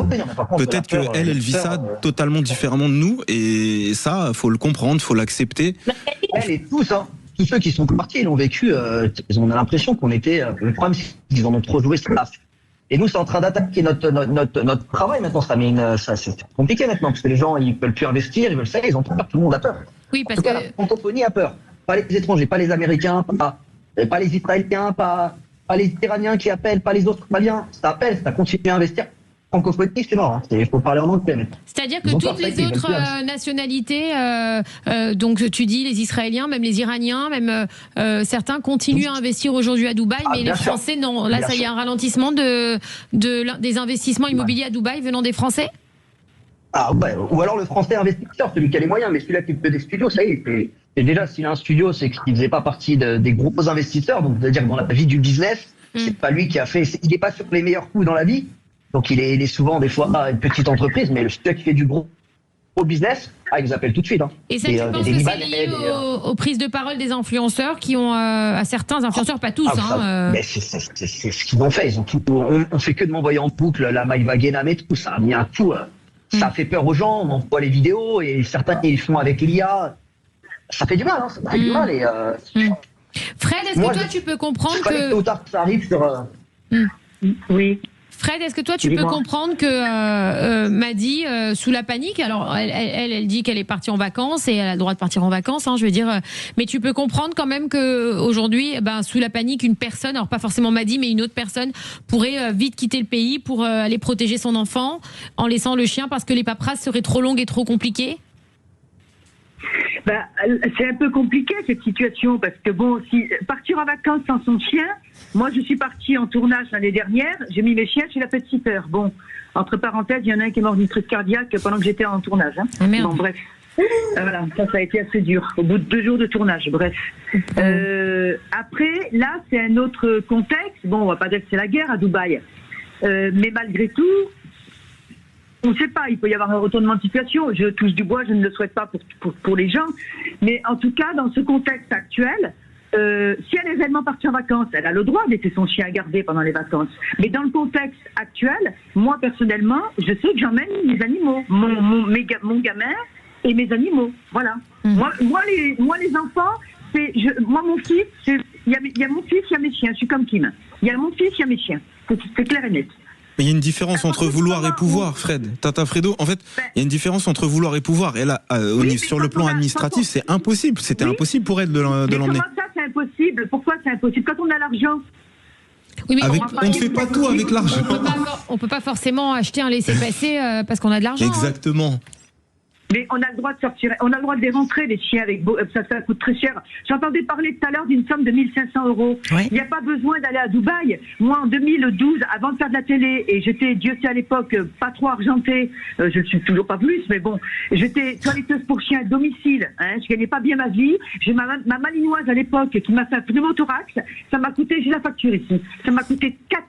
Peut-être qu'elle vit ça totalement différemment de nous. Et ça, faut le comprendre, faut l'accepter. Elle et tous, tous ceux qui sont partis, ils l'ont vécu, on a l'impression qu'on était. Le problème, c'est qu'ils en ont trop joué sur place. Et nous, c'est en train d'attaquer notre travail maintenant. C'est compliqué maintenant, parce que les gens, ils veulent plus investir, ils veulent ça, ils ont peur, tout le monde a peur. Oui, parce que. La francophonie a peur. Pas les étrangers, pas les Américains, pas les Israéliens, pas les Iraniens qui appellent, pas les autres Maliens. Ça appelle, ça continue à investir. Francophonie, c'est mort. Il faut parler en anglais. C'est-à-dire que toutes les autres nationalités, donc tu dis les Israéliens, même les Iraniens, même certains continuent à investir aujourd'hui à Dubaï, mais les Français, non. Là, ça y a un ralentissement des investissements immobiliers à Dubaï venant des Français? Ou alors le Français investisseur, celui qui a les moyens, mais celui-là qui fait des studios, ça y est. Et déjà, s'il a un studio, c'est qu'il ne faisait pas partie des gros investisseurs, donc c'est-à-dire que dans la vie du business, c'est pas lui qui a fait. Il n'est pas sur les meilleurs coups dans la vie. Donc il est souvent des fois une petite entreprise, mais le studio qui fait du gros business, ils nous appellent tout de suite. Et ça, tu penses que c'est lié aux prises de parole des influenceurs qui ont, à certains influenceurs, pas tous. Mais c'est ce qu'ils ont fait. On fait que de m'envoyer en boucle la Maïva Guénam et tout. Ça a mis un coup. Ça fait peur aux gens. On envoie les vidéos et certains ils font avec l'IA. Ça fait du mal. Ça fait du mal. Fred, est-ce que toi tu peux comprendre que. Tôt ou tard, ça arrive sur. Oui. Fred, est-ce que toi tu peux comprendre que Madi, sous la panique, alors elle dit qu'elle est partie en vacances et elle a le droit de partir en vacances, je veux dire, mais tu peux comprendre quand même que aujourd'hui, sous la panique, une personne, alors pas forcément Madi, mais une autre personne pourrait vite quitter le pays pour aller protéger son enfant en laissant le chien parce que les paperasses seraient trop longues et trop compliquées? C'est un peu compliqué cette situation parce que si partir en vacances sans son chien, moi je suis partie en tournage l'année dernière, j'ai mis mes chiens chez la pet-sitter. Entre parenthèses, il y en a un qui est mort d'une crise cardiaque pendant que j'étais en tournage. Bref. Voilà, ça a été assez dur au bout de 2 jours de tournage. Bref. Après, là, c'est un autre contexte. On va pas dire que c'est la guerre à Dubaï, mais malgré tout. On ne sait pas, il peut y avoir un retournement de situation. Je touche du bois, je ne le souhaite pas pour les gens. Mais en tout cas, dans ce contexte actuel, si elle est réellement partie en vacances, elle a le droit de laisser son chien garder pendant les vacances. Mais dans le contexte actuel, moi personnellement, je sais que j'emmène mes animaux, mon gamin et mes animaux. Voilà. Moi les enfants, mon fils, il y a mon fils, il y a mes chiens. Je suis comme Kim. Il y a mon fils, il y a mes chiens. C'est clair et net. Mais il y a une différence entre vouloir et pouvoir, Fred. Tata Fredo, en fait, il y a une différence entre vouloir et pouvoir. Et là, sur le plan administratif, c'est impossible. C'était impossible pour elle de l'emmener. Comment ça, c'est impossible? Pourquoi c'est impossible? Quand on a l'argent. Oui, mais on ne fait pas tout avec l'argent. On peut pas forcément acheter un laissez-passer parce qu'on a de l'argent. Exactement. Hein. Mais on a le droit de sortir, on a le droit de les rentrer, les chiens, ça coûte très cher. J'entendais parler tout à l'heure d'une somme de 1 500 €. Il n'y a pas besoin d'aller à Dubaï. Moi, en 2012, avant de faire de la télé, et j'étais, Dieu sait à l'époque, pas trop argentée, je ne suis toujours pas plus, mais bon, j'étais toiletteuse pour chiens à domicile, hein, je gagnais pas bien ma vie. J'ai ma malinoise à l'époque qui m'a fait un pneumothorax, ça m'a coûté, j'ai la facture ici, ça m'a coûté 4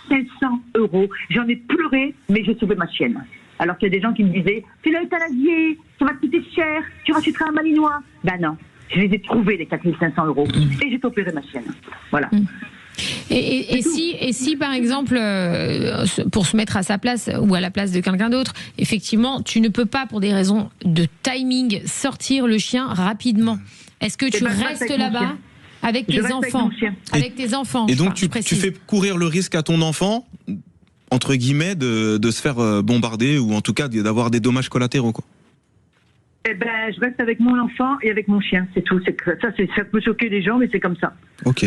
500 €. J'en ai pleuré, mais j'ai sauvé ma chienne. Alors qu'il y a des gens qui me disaient, tu l'as euthanasié, ça va te coûter cher, tu rachèteras un malinois. Ben non, je les ai trouvés les 4 500 € et j'ai opéré ma chienne. Voilà. Et si par exemple, pour se mettre à sa place ou à la place de quelqu'un d'autre, effectivement, tu ne peux pas pour des raisons de timing sortir le chien rapidement. Est-ce que tu restes là-bas avec tes enfants, avec tes enfants? Et donc tu fais courir le risque à ton enfant, entre guillemets, de se faire bombarder ou en tout cas d'avoir des dommages collatéraux, quoi. Eh ben, je reste avec mon enfant et avec mon chien, c'est tout. Ça peut choquer les gens, mais c'est comme ça. Ok.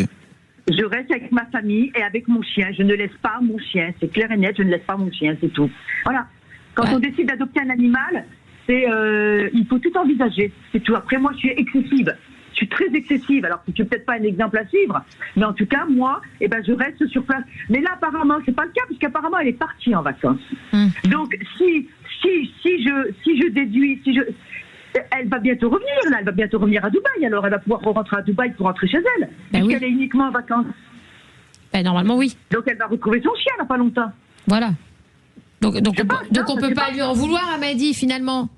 Je reste avec ma famille et avec mon chien. Je ne laisse pas mon chien, c'est clair et net, je ne laisse pas mon chien, c'est tout. Voilà. Quand on décide d'adopter un animal, il faut tout envisager, c'est tout. Après, moi, je suis excessive. Je suis très excessive, alors que tu n'es peut-être pas un exemple à suivre, mais en tout cas, moi, je reste sur place. Mais là, apparemment, c'est pas le cas, puisqu'apparemment, elle est partie en vacances. Donc, si je déduis, elle va bientôt revenir, là, elle va bientôt revenir à Dubaï, alors elle va pouvoir rentrer à Dubaï pour rentrer chez elle, puisqu'elle est uniquement en vacances. Normalement, oui. Donc, elle va retrouver son chien, là, pas longtemps. Voilà. Donc on peut pas lui en vouloir à Madi, finalement.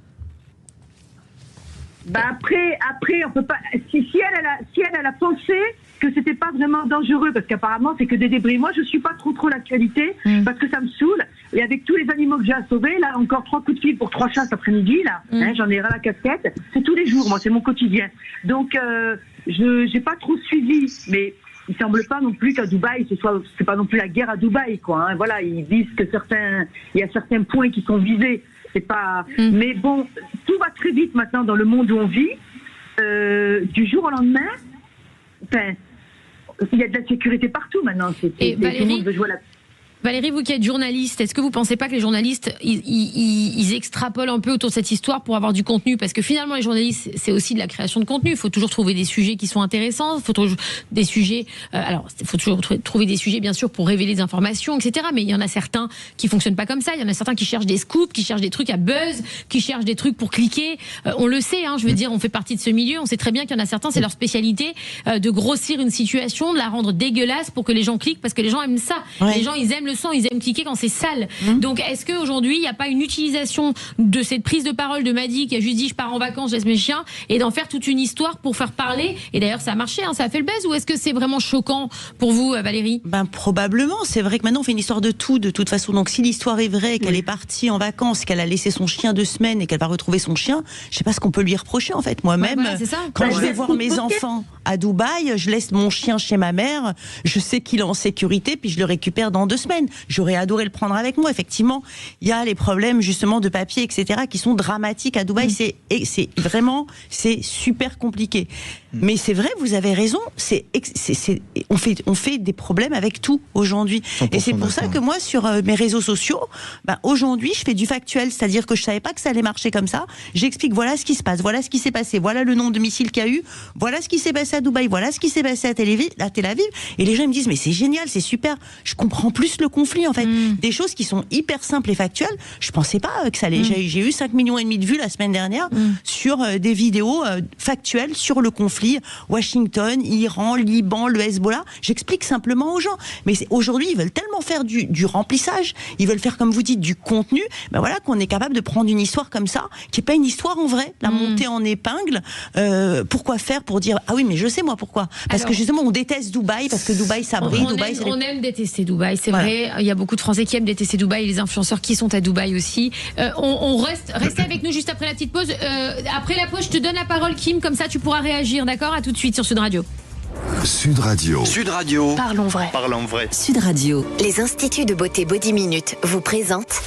Après, on peut pas. Si elle a pensé que c'était pas vraiment dangereux, parce qu'apparemment c'est que des débris. Moi, je suis pas trop l'actualité parce que ça me saoule. Et avec tous les animaux que j'ai à sauver, là encore 3 coups de fil pour 3 chats cet après-midi, là, j'en ai ras la casquette. C'est tous les jours, moi, c'est mon quotidien. Donc, j'ai pas trop suivi, mais il semble pas non plus qu'à Dubaï, c'est pas non plus la guerre à Dubaï, quoi. Hein. Voilà, ils disent que il y a certains points qui sont visés. C'est pas. Mais bon, tout va très vite maintenant dans le monde où on vit. Du jour au lendemain, il y a de la sécurité partout maintenant. Tout le monde veut jouer à la. Valérie, vous qui êtes journaliste, est-ce que vous pensez pas que les journalistes, ils extrapolent un peu autour de cette histoire pour avoir du contenu? Parce que finalement, les journalistes, c'est aussi de la création de contenu. Il faut toujours trouver des sujets qui sont intéressants. Il faut toujours des sujets. Il faut toujours trouver des sujets, bien sûr, pour révéler des informations, etc. Mais il y en a certains qui fonctionnent pas comme ça. Il y en a certains qui cherchent des scoops, qui cherchent des trucs à buzz, qui cherchent des trucs pour cliquer. On le sait, hein, je veux dire, on fait partie de ce milieu. On sait très bien qu'il y en a certains, c'est leur spécialité de grossir une situation, de la rendre dégueulasse pour que les gens cliquent, parce que les gens aiment ça. Ouais. Les gens, ils aiment le sang, ils aiment cliquer quand c'est sale. Donc, est-ce qu'aujourd'hui, il n'y a pas une utilisation de cette prise de parole de Madi qui a juste dit je pars en vacances, je laisse mes chiens, et d'en faire toute une histoire pour faire parler? Et d'ailleurs, ça a marché, hein, ça a fait le buzz. Ou est-ce que c'est vraiment choquant pour vous, Valérie? Probablement. C'est vrai que maintenant, on fait une histoire de tout, de toute façon. Donc, si l'histoire est vraie, qu'elle est partie en vacances, qu'elle a laissé son chien 2 semaines et qu'elle va retrouver son chien, je sais pas ce qu'on peut lui reprocher, en fait. Moi-même, quand je vais voir mes enfants à Dubaï, je laisse mon chien chez ma mère, je sais qu'il est en sécurité, puis je le récupère dans 2 semaines. J'aurais adoré le prendre avec moi. Effectivement, il y a les problèmes justement de papier, etc., qui sont dramatiques à Dubaï. C'est vraiment, c'est super compliqué. Mais c'est vrai, vous avez raison. On fait des problèmes avec tout aujourd'hui. Et c'est pour ça que moi, sur mes réseaux sociaux, aujourd'hui, je fais du factuel, c'est-à-dire que je savais pas que ça allait marcher comme ça. J'explique, voilà ce qui se passe, voilà ce qui s'est passé, voilà le nombre de missiles qu'il y a eu, voilà ce qui s'est passé à Dubaï, voilà ce qui s'est passé à Tel Aviv. Et les gens ils me disent, mais c'est génial, c'est super. Je comprends plus le conflit, en fait. Des choses qui sont hyper simples et factuelles. Je pensais pas que ça allait. J'ai eu 5,5 millions de vues la semaine dernière sur des vidéos factuelles sur le conflit Washington, Iran, Liban, le Hezbollah. J'explique simplement aux gens. Mais aujourd'hui, ils veulent tellement faire du remplissage, ils veulent faire, comme vous dites, du contenu. Voilà qu'on est capable de prendre une histoire comme ça, qui est pas une histoire en vrai, la montée en épingle. Pourquoi faire pour dire ah oui, mais je sais moi pourquoi. Parce que justement, on déteste Dubaï, parce que Dubaï ça brille. On aime détester Dubaï, c'est vrai. Il y a beaucoup de Français qui aiment détester Dubaï, et les influenceurs qui sont à Dubaï aussi. Restez avec nous juste après la petite pause. Après la pause, je te donne la parole, Kim, comme ça tu pourras réagir, d'accord? À tout de suite sur Sud Radio. Sud Radio. Sud Radio. Parlons vrai. Parlons vrai. Sud Radio. Les instituts de beauté Body Minute vous présentent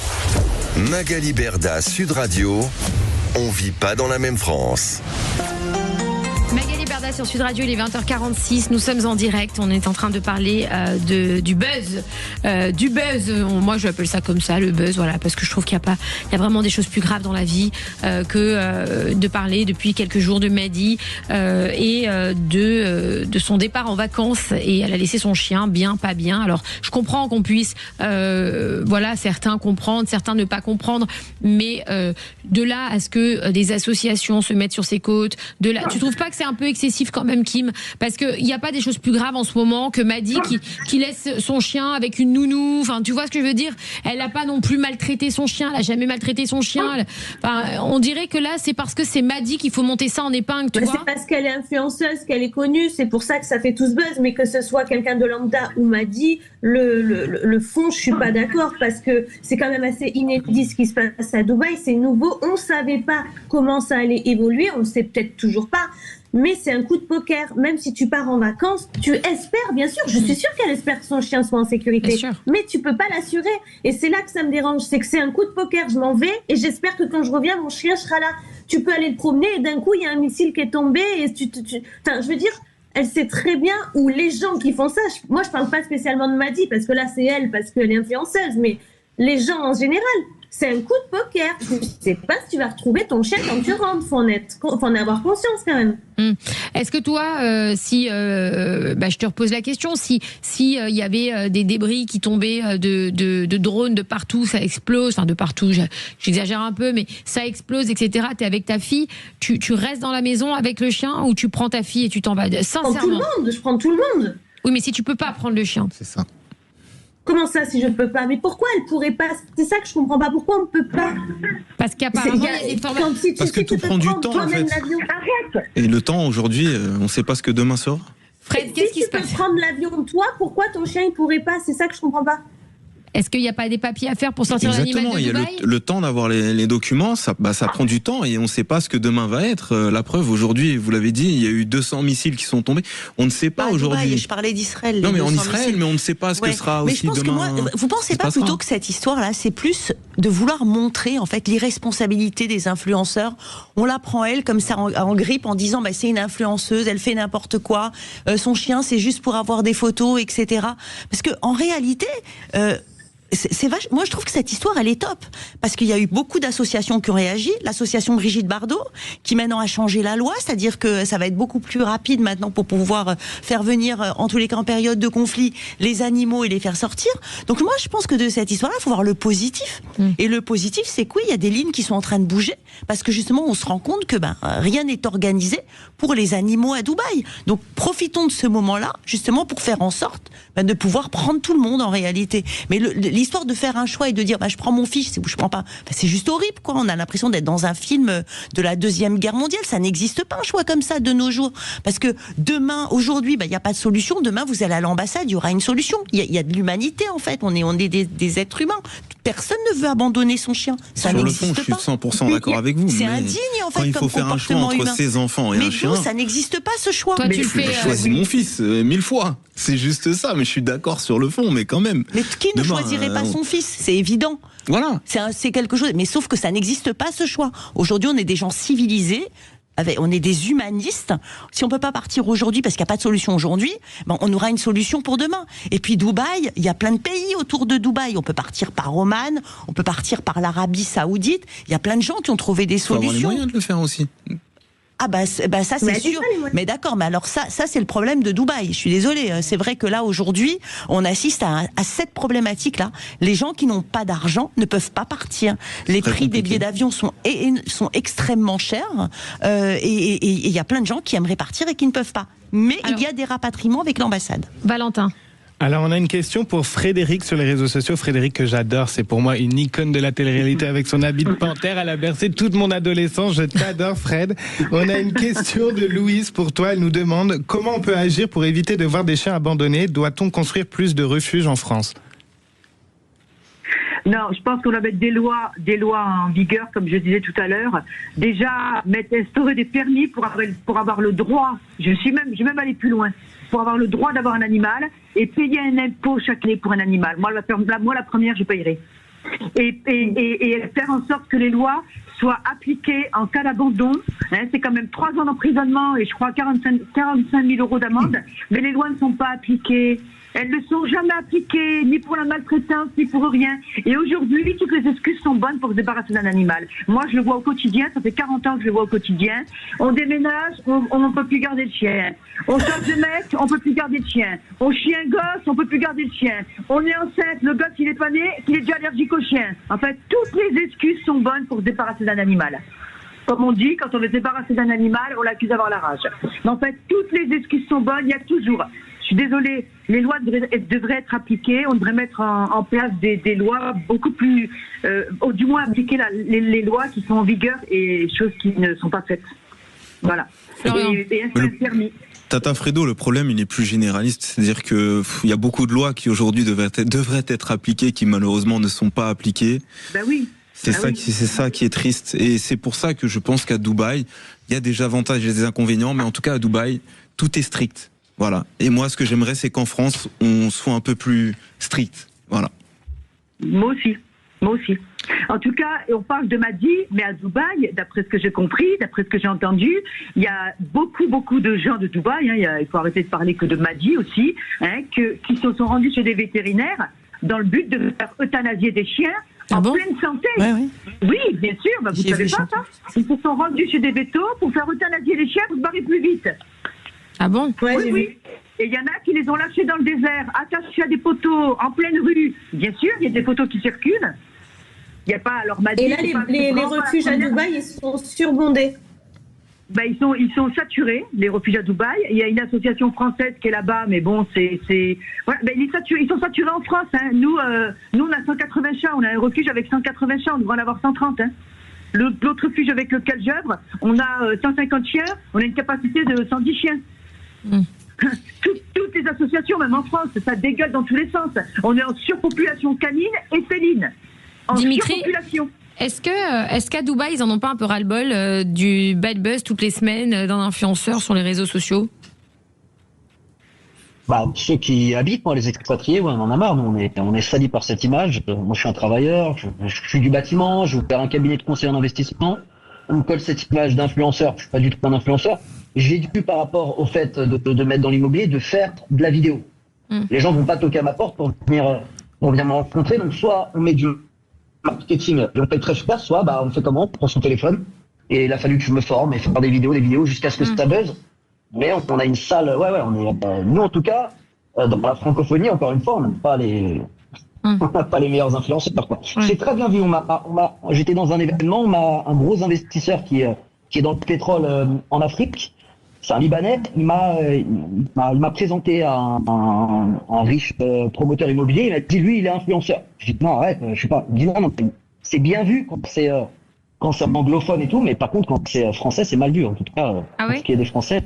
Magali Berda, Sud Radio. On vit pas dans la même France. Magali Berda sur Sud Radio, il est 20h46, nous sommes en direct, on est en train de parler du buzz. Moi je l'appelle ça comme ça, le buzz, voilà, parce que je trouve qu'il y a vraiment des choses plus graves dans la vie que de parler depuis quelques jours de Madi et de son départ en vacances, et elle a laissé son chien, bien, pas bien. Alors je comprends qu'on puisse, certains comprendre, certains ne pas comprendre, mais de là à ce que des associations se mettent sur ses côtes, tu trouves pas que c'est un peu excessif quand même, Kim? Parce qu'il n'y a pas des choses plus graves en ce moment que Madi qui laisse son chien avec une nounou. Enfin, tu vois ce que je veux dire? Elle n'a pas non plus maltraité son chien, elle n'a jamais maltraité son chien. On dirait que là, c'est parce que c'est Madi qu'il faut monter ça en épingle, tu vois? C'est parce qu'elle est influenceuse, qu'elle est connue, c'est pour ça que ça fait tout ce buzz. Mais que ce soit quelqu'un de lambda ou Madi, le fond, je suis pas d'accord, parce que c'est quand même assez inédit ce qui se passe à Dubaï. C'est nouveau, on savait pas comment ça allait évoluer, on le sait peut-être toujours pas. Mais c'est un coup de poker. Même si tu pars en vacances, tu espères, bien sûr, je suis sûre qu'elle espère que son chien soit en sécurité. Mais tu peux pas l'assurer. Et c'est là que ça me dérange, c'est que c'est un coup de poker. Je m'en vais et j'espère que quand je reviens, mon chien sera là. Tu peux aller le promener et d'un coup, il y a un missile qui est tombé et Enfin, je veux dire, elle sait très bien où les gens qui font ça. Moi, je parle pas spécialement de Madi parce que là, c'est elle, parce qu'elle est influenceuse, mais les gens en général. C'est un coup de poker. Je ne sais pas si tu vas retrouver ton chien quand tu rentres. Faut en avoir conscience quand même. Est-ce que toi, je te repose la question, si y avait des débris qui tombaient de drones de partout, ça explose, enfin de partout, j'exagère un peu, mais ça explose, etc. T'es avec ta fille, tu restes dans la maison avec le chien ou tu prends ta fille et tu t'en vas? Sincèrement. Je prends tout le monde. Oui, mais si tu peux pas prendre le chien. C'est ça. Comment ça, si je peux pas? Mais pourquoi elle pourrait pas? C'est ça que je comprends pas. Pourquoi on peut pas? Parce qu'apparemment, il y a des formations. Parce que tout prend du temps, en fait. Arrête. Et le temps, aujourd'hui, on ne sait pas ce que demain sera. Fred, qu'est-ce qui se passe? Si tu peux prendre l'avion, toi, pourquoi ton chien, il pourrait pas? C'est ça que je comprends pas. Est-ce qu'il n'y a pas des papiers à faire pour sortir l'animal de Dubaï? Exactement, il y a le temps d'avoir les documents, ça prend du temps et on ne sait pas ce que demain va être. La preuve, aujourd'hui, vous l'avez dit, il y a eu 200 missiles qui sont tombés. On ne sait pas aujourd'hui. Dubaï, je parlais d'Israël. Non, mais en Israël, mais on ne sait pas ce que sera aussi demain. Mais je pense que vous pensez pas plutôt que cette histoire-là, c'est plus de vouloir montrer en fait l'irresponsabilité des influenceurs? On la prend elle comme ça en grippe en disant c'est une influenceuse, elle fait n'importe quoi, son chien c'est juste pour avoir des photos, etc. Parce que en réalité. Moi, je trouve que cette histoire, elle est top. Parce qu'il y a eu beaucoup d'associations qui ont réagi. L'association Brigitte Bardot, qui maintenant a changé la loi, c'est-à-dire que ça va être beaucoup plus rapide maintenant pour pouvoir faire venir, en tous les cas en période de conflit, les animaux et les faire sortir. Donc moi, je pense que de cette histoire-là, il faut voir le positif. Et le positif, c'est que oui, il y a des lignes qui sont en train de bouger. Parce que justement, on se rend compte que rien n'est organisé pour les animaux à Dubaï. Donc profitons de ce moment-là, justement, pour faire en sorte de pouvoir prendre tout le monde en réalité. Mais l'histoire de faire un choix et de dire je prends mon fils ou je prends pas, c'est juste horrible quoi. On a l'impression d'être dans un film de la Deuxième Guerre mondiale. Ça n'existe pas un choix comme ça de nos jours. Parce que demain, aujourd'hui, il n'y a pas de solution. Demain, vous allez à l'ambassade, il y aura une solution. Il y a de l'humanité en fait. On est des êtres humains. Personne ne veut abandonner son chien. Ça Sur le n'existe fond, je suis 100% d'accord avec vous. C'est indigne en fait. Quand il faut faire un choix entre ses enfants et un chien, ça n'existe pas ce choix. Toi, tu je choisis mon fils 1000 fois. C'est juste ça, mais je suis d'accord sur le fond, mais quand même. Mais qui ne choisirait pas son fils? C'est évident. Voilà. C'est quelque chose. Mais sauf que ça n'existe pas ce choix. Aujourd'hui, on est des gens civilisés. On est des humanistes. Si on peut pas partir aujourd'hui parce qu'il n'y a pas de solution aujourd'hui, on aura une solution pour demain. Et puis Dubaï, il y a plein de pays autour de Dubaï. On peut partir par Oman, on peut partir par l'Arabie Saoudite. Il y a plein de gens qui ont trouvé des solutions. Il faut avoir les moyens de le faire aussi. Ça c'est sûr. Mais d'accord, mais alors ça c'est le problème de Dubaï. Je suis désolée. C'est vrai que là aujourd'hui, on assiste à cette problématique-là. Les gens qui n'ont pas d'argent ne peuvent pas partir. Les prix des billets d'avion sont extrêmement chers. Et il y a plein de gens qui aimeraient partir et qui ne peuvent pas. Mais il y a des rapatriements avec l'ambassade. Valentin. Alors, on a une question pour Frédéric sur les réseaux sociaux. Frédéric, que j'adore, c'est pour moi une icône de la télé-réalité avec son habit de panthère. Elle a bercé toute mon adolescence. Je t'adore, Fred. On a une question de Louise pour toi. Elle nous demande comment on peut agir pour éviter de voir des chiens abandonnés. Doit-on construire plus de refuges en France ? Non, je pense qu'on doit mettre des lois en vigueur, comme je disais tout à l'heure. Déjà, instaurer des permis pour avoir le droit. Je vais même aller plus loin. pour avoir le droit d'avoir un animal et payer un impôt chaque année pour un animal. Moi, la première, je payerai. Et faire en sorte que les lois soient appliquées en cas d'abandon. C'est quand même 3 ans d'emprisonnement et je crois 45 000 euros d'amende. Mais les lois ne sont pas appliquées. Elles ne sont jamais appliquées, ni pour la maltraitance, ni pour rien. Et aujourd'hui, toutes les excuses sont bonnes pour se débarrasser d'un animal. Moi, je le vois au quotidien, ça fait 40 ans que je le vois au quotidien. On déménage, on ne peut plus garder le chien. On change de mec, on ne peut plus garder le chien. On chie un gosse, on ne peut plus garder le chien. On est enceinte, le gosse, il est pas né, il est déjà allergique au chien. En fait, toutes les excuses sont bonnes pour se débarrasser d'un animal. Comme on dit, quand on veut se débarrasser d'un animal, on l'accuse d'avoir la rage. Mais en fait, toutes les excuses sont bonnes, il y a toujours... Je suis désolée, les lois devraient être appliquées, on devrait mettre en place des lois beaucoup plus... du moins appliquer les lois qui sont en vigueur et choses qui ne sont pas faites. Voilà. Et un permis. Tata Fredo, le problème, il est plus généraliste. C'est-à-dire qu'il y a beaucoup de lois qui aujourd'hui devraient être appliquées, qui malheureusement ne sont pas appliquées. Ben oui. C'est ça qui est triste. Et c'est pour ça que je pense qu'à Dubaï, il y a des avantages et des inconvénients, mais en tout cas à Dubaï, tout est strict. Voilà. Et moi, ce que j'aimerais, c'est qu'en France, on soit un peu plus strict. Voilà. Moi aussi. En tout cas, on parle de Mahdi, mais à Dubaï, d'après ce que j'ai compris, d'après ce que j'ai entendu, il y a beaucoup de gens de Dubaï, il faut arrêter de parler que de Mahdi aussi, qui se sont rendus chez des vétérinaires dans le but de faire euthanasier des chiens en pleine santé. Oui, bien sûr, vous ne savez pas ça. Ils se sont rendus chez des vétos pour faire euthanasier les chiens pour se barrer plus vite. Ah bon? Oui. Et il y en a qui les ont lâchés dans le désert, attachés à des poteaux, en pleine rue. Bien sûr, il y a des photos qui circulent. Il n'y a pas... Alors, Mahdi, et là, les refuges à Dubaï, ils sont surbondés. Ils sont saturés, les refuges à Dubaï. Il y a une association française qui est là-bas, mais bon, voilà, ils sont saturés en France. Nous, on a 180 chats. On a un refuge avec 180 chats. On devrait en avoir 130. L'autre refuge avec lequel j'œuvre, on a 150 chiens. On a une capacité de 110 chiens. Toutes les associations, même en France, ça dégueule dans tous les sens. On est en surpopulation canine et féline. Dimitri, est-ce qu'à Dubaï, ils en ont pas un peu ras-le-bol du bad buzz toutes les semaines d'un influenceur sur les réseaux sociaux? Ceux qui habitent, les expatriés, on en a marre. Nous, on est salis par cette image. Moi, je suis un travailleur, je suis du bâtiment, je veux faire un cabinet de conseil en investissement. On me colle cette image d'influenceur. Je suis pas du tout un influenceur. J'ai dû, par rapport au fait de mettre dans l'immobilier, de faire de la vidéo. Les gens vont pas toquer à ma porte pour venir me rencontrer. Donc, soit on met du marketing, et on paye très super, soit on fait comment? On prend son téléphone. Et il a fallu que je me forme et faire des vidéos jusqu'à ce que ça buzz. Mais on a une salle, nous en tout cas, dans la francophonie, encore une fois, on n'a pas les meilleurs influenceurs, quoi. C'est très bien vu, j'étais dans un événement, un gros investisseur qui est dans le pétrole en Afrique, c'est un Libanais, il m'a présenté un riche promoteur immobilier, il m'a dit, lui, il est influenceur. J'ai dit, non, arrête, je sais pas. Il dit, non, c'est bien vu quand c'est anglophone et tout, mais par contre, quand c'est français, c'est mal vu. En tout cas, ce qui est des Français,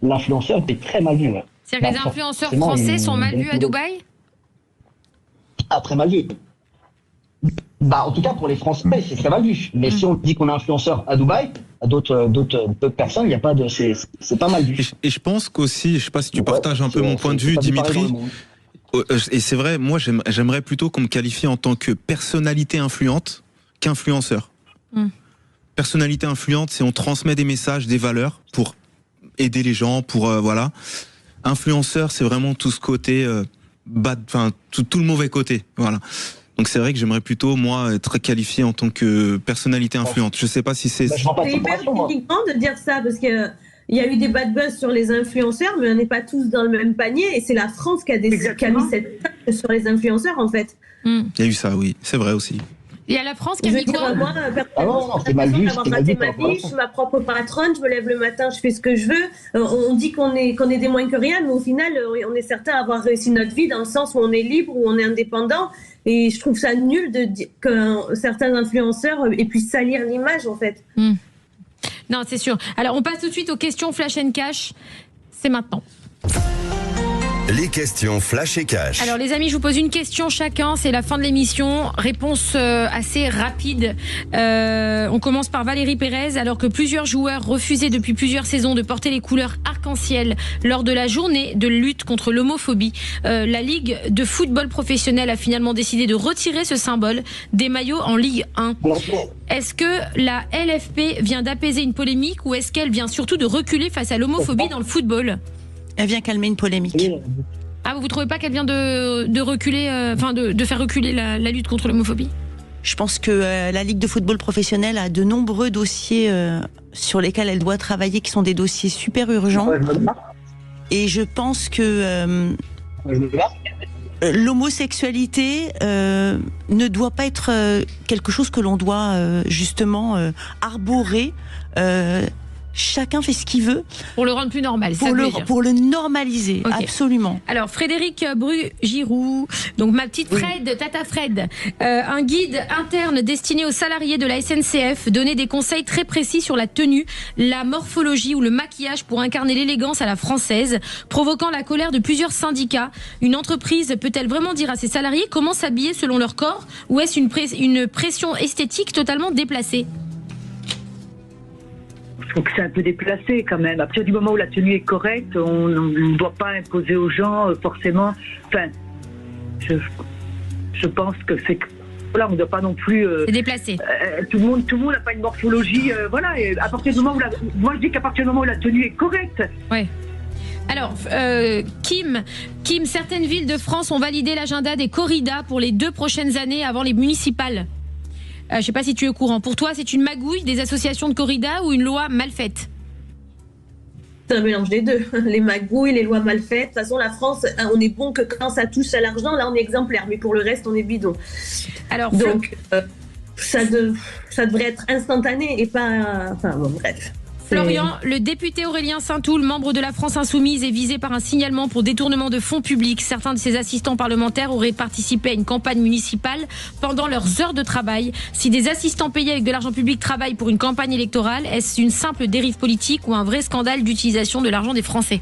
l'influenceur est très mal vu. Ouais. C'est-à-dire que les influenceurs français sont mal vus à Dubaï? Très mal vu. En tout cas, pour les Français, c'est très mal vu. Mais si on dit qu'on est influenceur à Dubaï, à d'autres personnes, il n'y a pas de, c'est pas mal vu. Et je pense qu'aussi, je sais pas si tu partages un peu mon point de vue, Dimitri. Et c'est vrai, moi, j'aimerais plutôt qu'on me qualifie en tant que personnalité influente qu'influenceur. Personnalité influente, c'est on transmet des messages, des valeurs pour aider les gens, pour voilà. Influenceur, c'est vraiment tout ce côté tout le mauvais côté, voilà. Donc c'est vrai que j'aimerais plutôt moi être qualifié en tant que personnalité influente. Je sais pas si c'est. C'est hyper critiquant de dire ça parce que il y a eu des bad buzz sur les influenceurs, mais on n'est pas tous dans le même panier et c'est la France qui a mis cette taxe sur les influenceurs en fait. Il y a eu ça, oui, c'est vrai aussi. Il y a la France qui a mis quoi? Moi, c'est mal vu. Je suis ma propre patronne, je me lève le matin, je fais ce que je veux. On dit qu'on est des moins que rien, mais au final, on est certain d'avoir réussi notre vie dans le sens où on est libre, où on est indépendant. Et je trouve ça nul de dire que certains influenceurs puissent salir l'image, en fait. Non, c'est sûr. Alors, on passe tout de suite aux questions Flash and Cash. C'est maintenant. Les questions flash et cash. Alors les amis, je vous pose une question chacun, c'est la fin de l'émission. Réponse assez rapide. On commence par Valérie Pérez. Alors que plusieurs joueurs refusaient depuis plusieurs saisons de porter les couleurs arc-en-ciel lors de la journée de lutte contre l'homophobie, la Ligue de football professionnel a finalement décidé de retirer ce symbole des maillots en Ligue 1. Est-ce que la LFP vient d'apaiser une polémique ou est-ce qu'elle vient surtout de reculer face à l'homophobie dans le football ? Elle vient calmer une polémique. Ah, vous trouvez pas qu'elle vient de reculer, de faire reculer la lutte contre l'homophobie ? Je pense que la Ligue de football professionnel a de nombreux dossiers sur lesquels elle doit travailler, qui sont des dossiers super urgents. Et je pense que l'homosexualité ne doit pas être quelque chose que l'on doit justement arborer. Chacun fait ce qu'il veut. Pour le rendre plus normal, pour le normaliser, okay. Absolument. Alors, Frédéric Brugirou, donc ma petite Fred, Tata Fred, un guide interne destiné aux salariés de la SNCF donnait des conseils très précis sur la tenue, la morphologie ou le maquillage pour incarner l'élégance à la française, provoquant la colère de plusieurs syndicats. Une entreprise peut-elle vraiment dire à ses salariés comment s'habiller selon leur corps, ou est-ce une pression esthétique totalement déplacée ? Je trouve que c'est un peu déplacé quand même. À partir du moment où la tenue est correcte, on ne doit pas imposer aux gens forcément. Enfin, je pense que c'est voilà, on ne doit pas non plus. C'est déplacé. Tout le monde n'a pas une morphologie. Voilà. Et à partir du moment où moi je dis qu'à partir du moment où la tenue est correcte. Ouais. Alors, Kim, certaines villes de France ont validé l'agenda des corridas pour les 2 prochaines années avant les municipales. Je ne sais pas si tu es au courant. Pour toi, c'est une magouille des associations de corrida ou une loi mal faite ? C'est un mélange des deux. Les magouilles, les lois mal faites. De toute façon, la France, on est bon que quand ça touche à l'argent, là, on est exemplaire. Mais pour le reste, on est bidon. Alors, donc, ça devrait être instantané et pas... Enfin, bon, bref. Florian, le député Aurélien Saint-Toul, membre de la France Insoumise, est visé par un signalement pour détournement de fonds publics. Certains de ses assistants parlementaires auraient participé à une campagne municipale pendant leurs heures de travail. Si des assistants payés avec de l'argent public travaillent pour une campagne électorale, est-ce une simple dérive politique ou un vrai scandale d'utilisation de l'argent des Français ?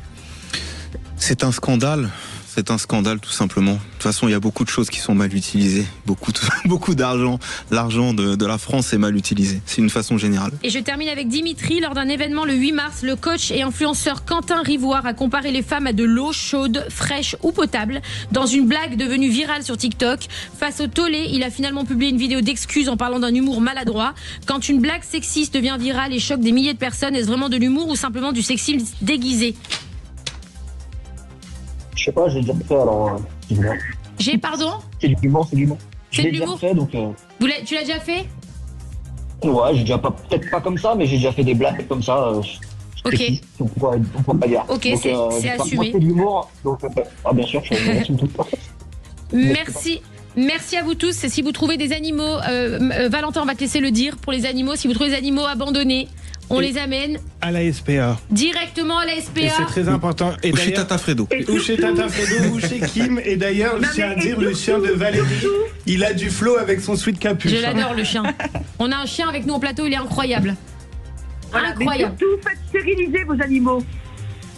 C'est un scandale. C'est un scandale tout simplement. De toute façon, il y a beaucoup de choses qui sont mal utilisées. Beaucoup d'argent. L'argent de la France est mal utilisé. C'est une façon générale. Et je termine avec Dimitri. Lors d'un événement le 8 mars, le coach et influenceur Quentin Rivoire a comparé les femmes à de l'eau chaude, fraîche ou potable. Dans une blague devenue virale sur TikTok, face au tollé, il a finalement publié une vidéo d'excuses en parlant d'un humour maladroit. Quand une blague sexiste devient virale et choque des milliers de personnes, est-ce vraiment de l'humour ou simplement du sexisme déguisé ? Je sais pas, j'ai déjà fait alors. Pardon ? C'est du l'humour, c'est du l'humour. C'est de l'humour. Fait, donc, tu l'as déjà fait ? Ouais, j'ai déjà peut-être pas comme ça, mais j'ai déjà fait des blagues comme ça. Ok. On pourrait pas dire. Ok, donc, c'est assumé. Moi, c'est de l'humour, donc bien sûr, je suis tout. Merci à vous tous. Si vous trouvez des animaux, Valentin, on va te laisser le dire pour les animaux. Si vous trouvez des animaux abandonnés, on les amène à la SPA. Directement à la SPA. Et c'est très important. Ou chez Tata Fredo. Ou chez Tata Fredo, ou chez Kim. Et d'ailleurs, je tiens à dire, le chien de Valérie, il a du flow avec son sweat capuche. Je l'adore, le chien. On a un chien avec nous au plateau, il est incroyable. Voilà, incroyable. Mais surtout, faites stériliser vos animaux.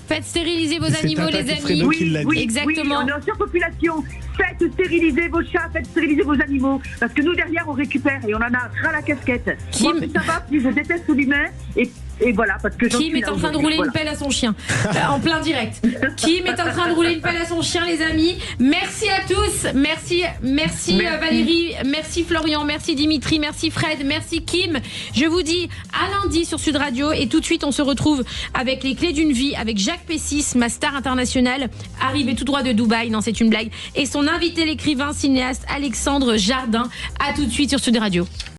Faites stériliser vos animaux, les amis. Oui, exactement. On est en surpopulation. Faites stériliser vos chats, faites stériliser vos animaux. Parce que nous, derrière, on récupère et on en a ras la casquette. Moi, plus ça va, plus je déteste l'humain. Et voilà, parce que Kim est en train de rouler une pelle à son chien. En plein direct. Kim est en train de rouler une pelle à son chien, les amis. Merci à tous. Merci. Valérie. Merci Florian. Merci Dimitri. Merci Fred. Merci Kim. Je vous dis à lundi sur Sud Radio. Et tout de suite, on se retrouve avec les clés d'une vie, avec Jacques Pessis, ma star internationale, arrivé tout droit de Dubaï. Non, c'est une blague. Et son invité, l'écrivain cinéaste Alexandre Jardin. À tout de suite sur Sud Radio.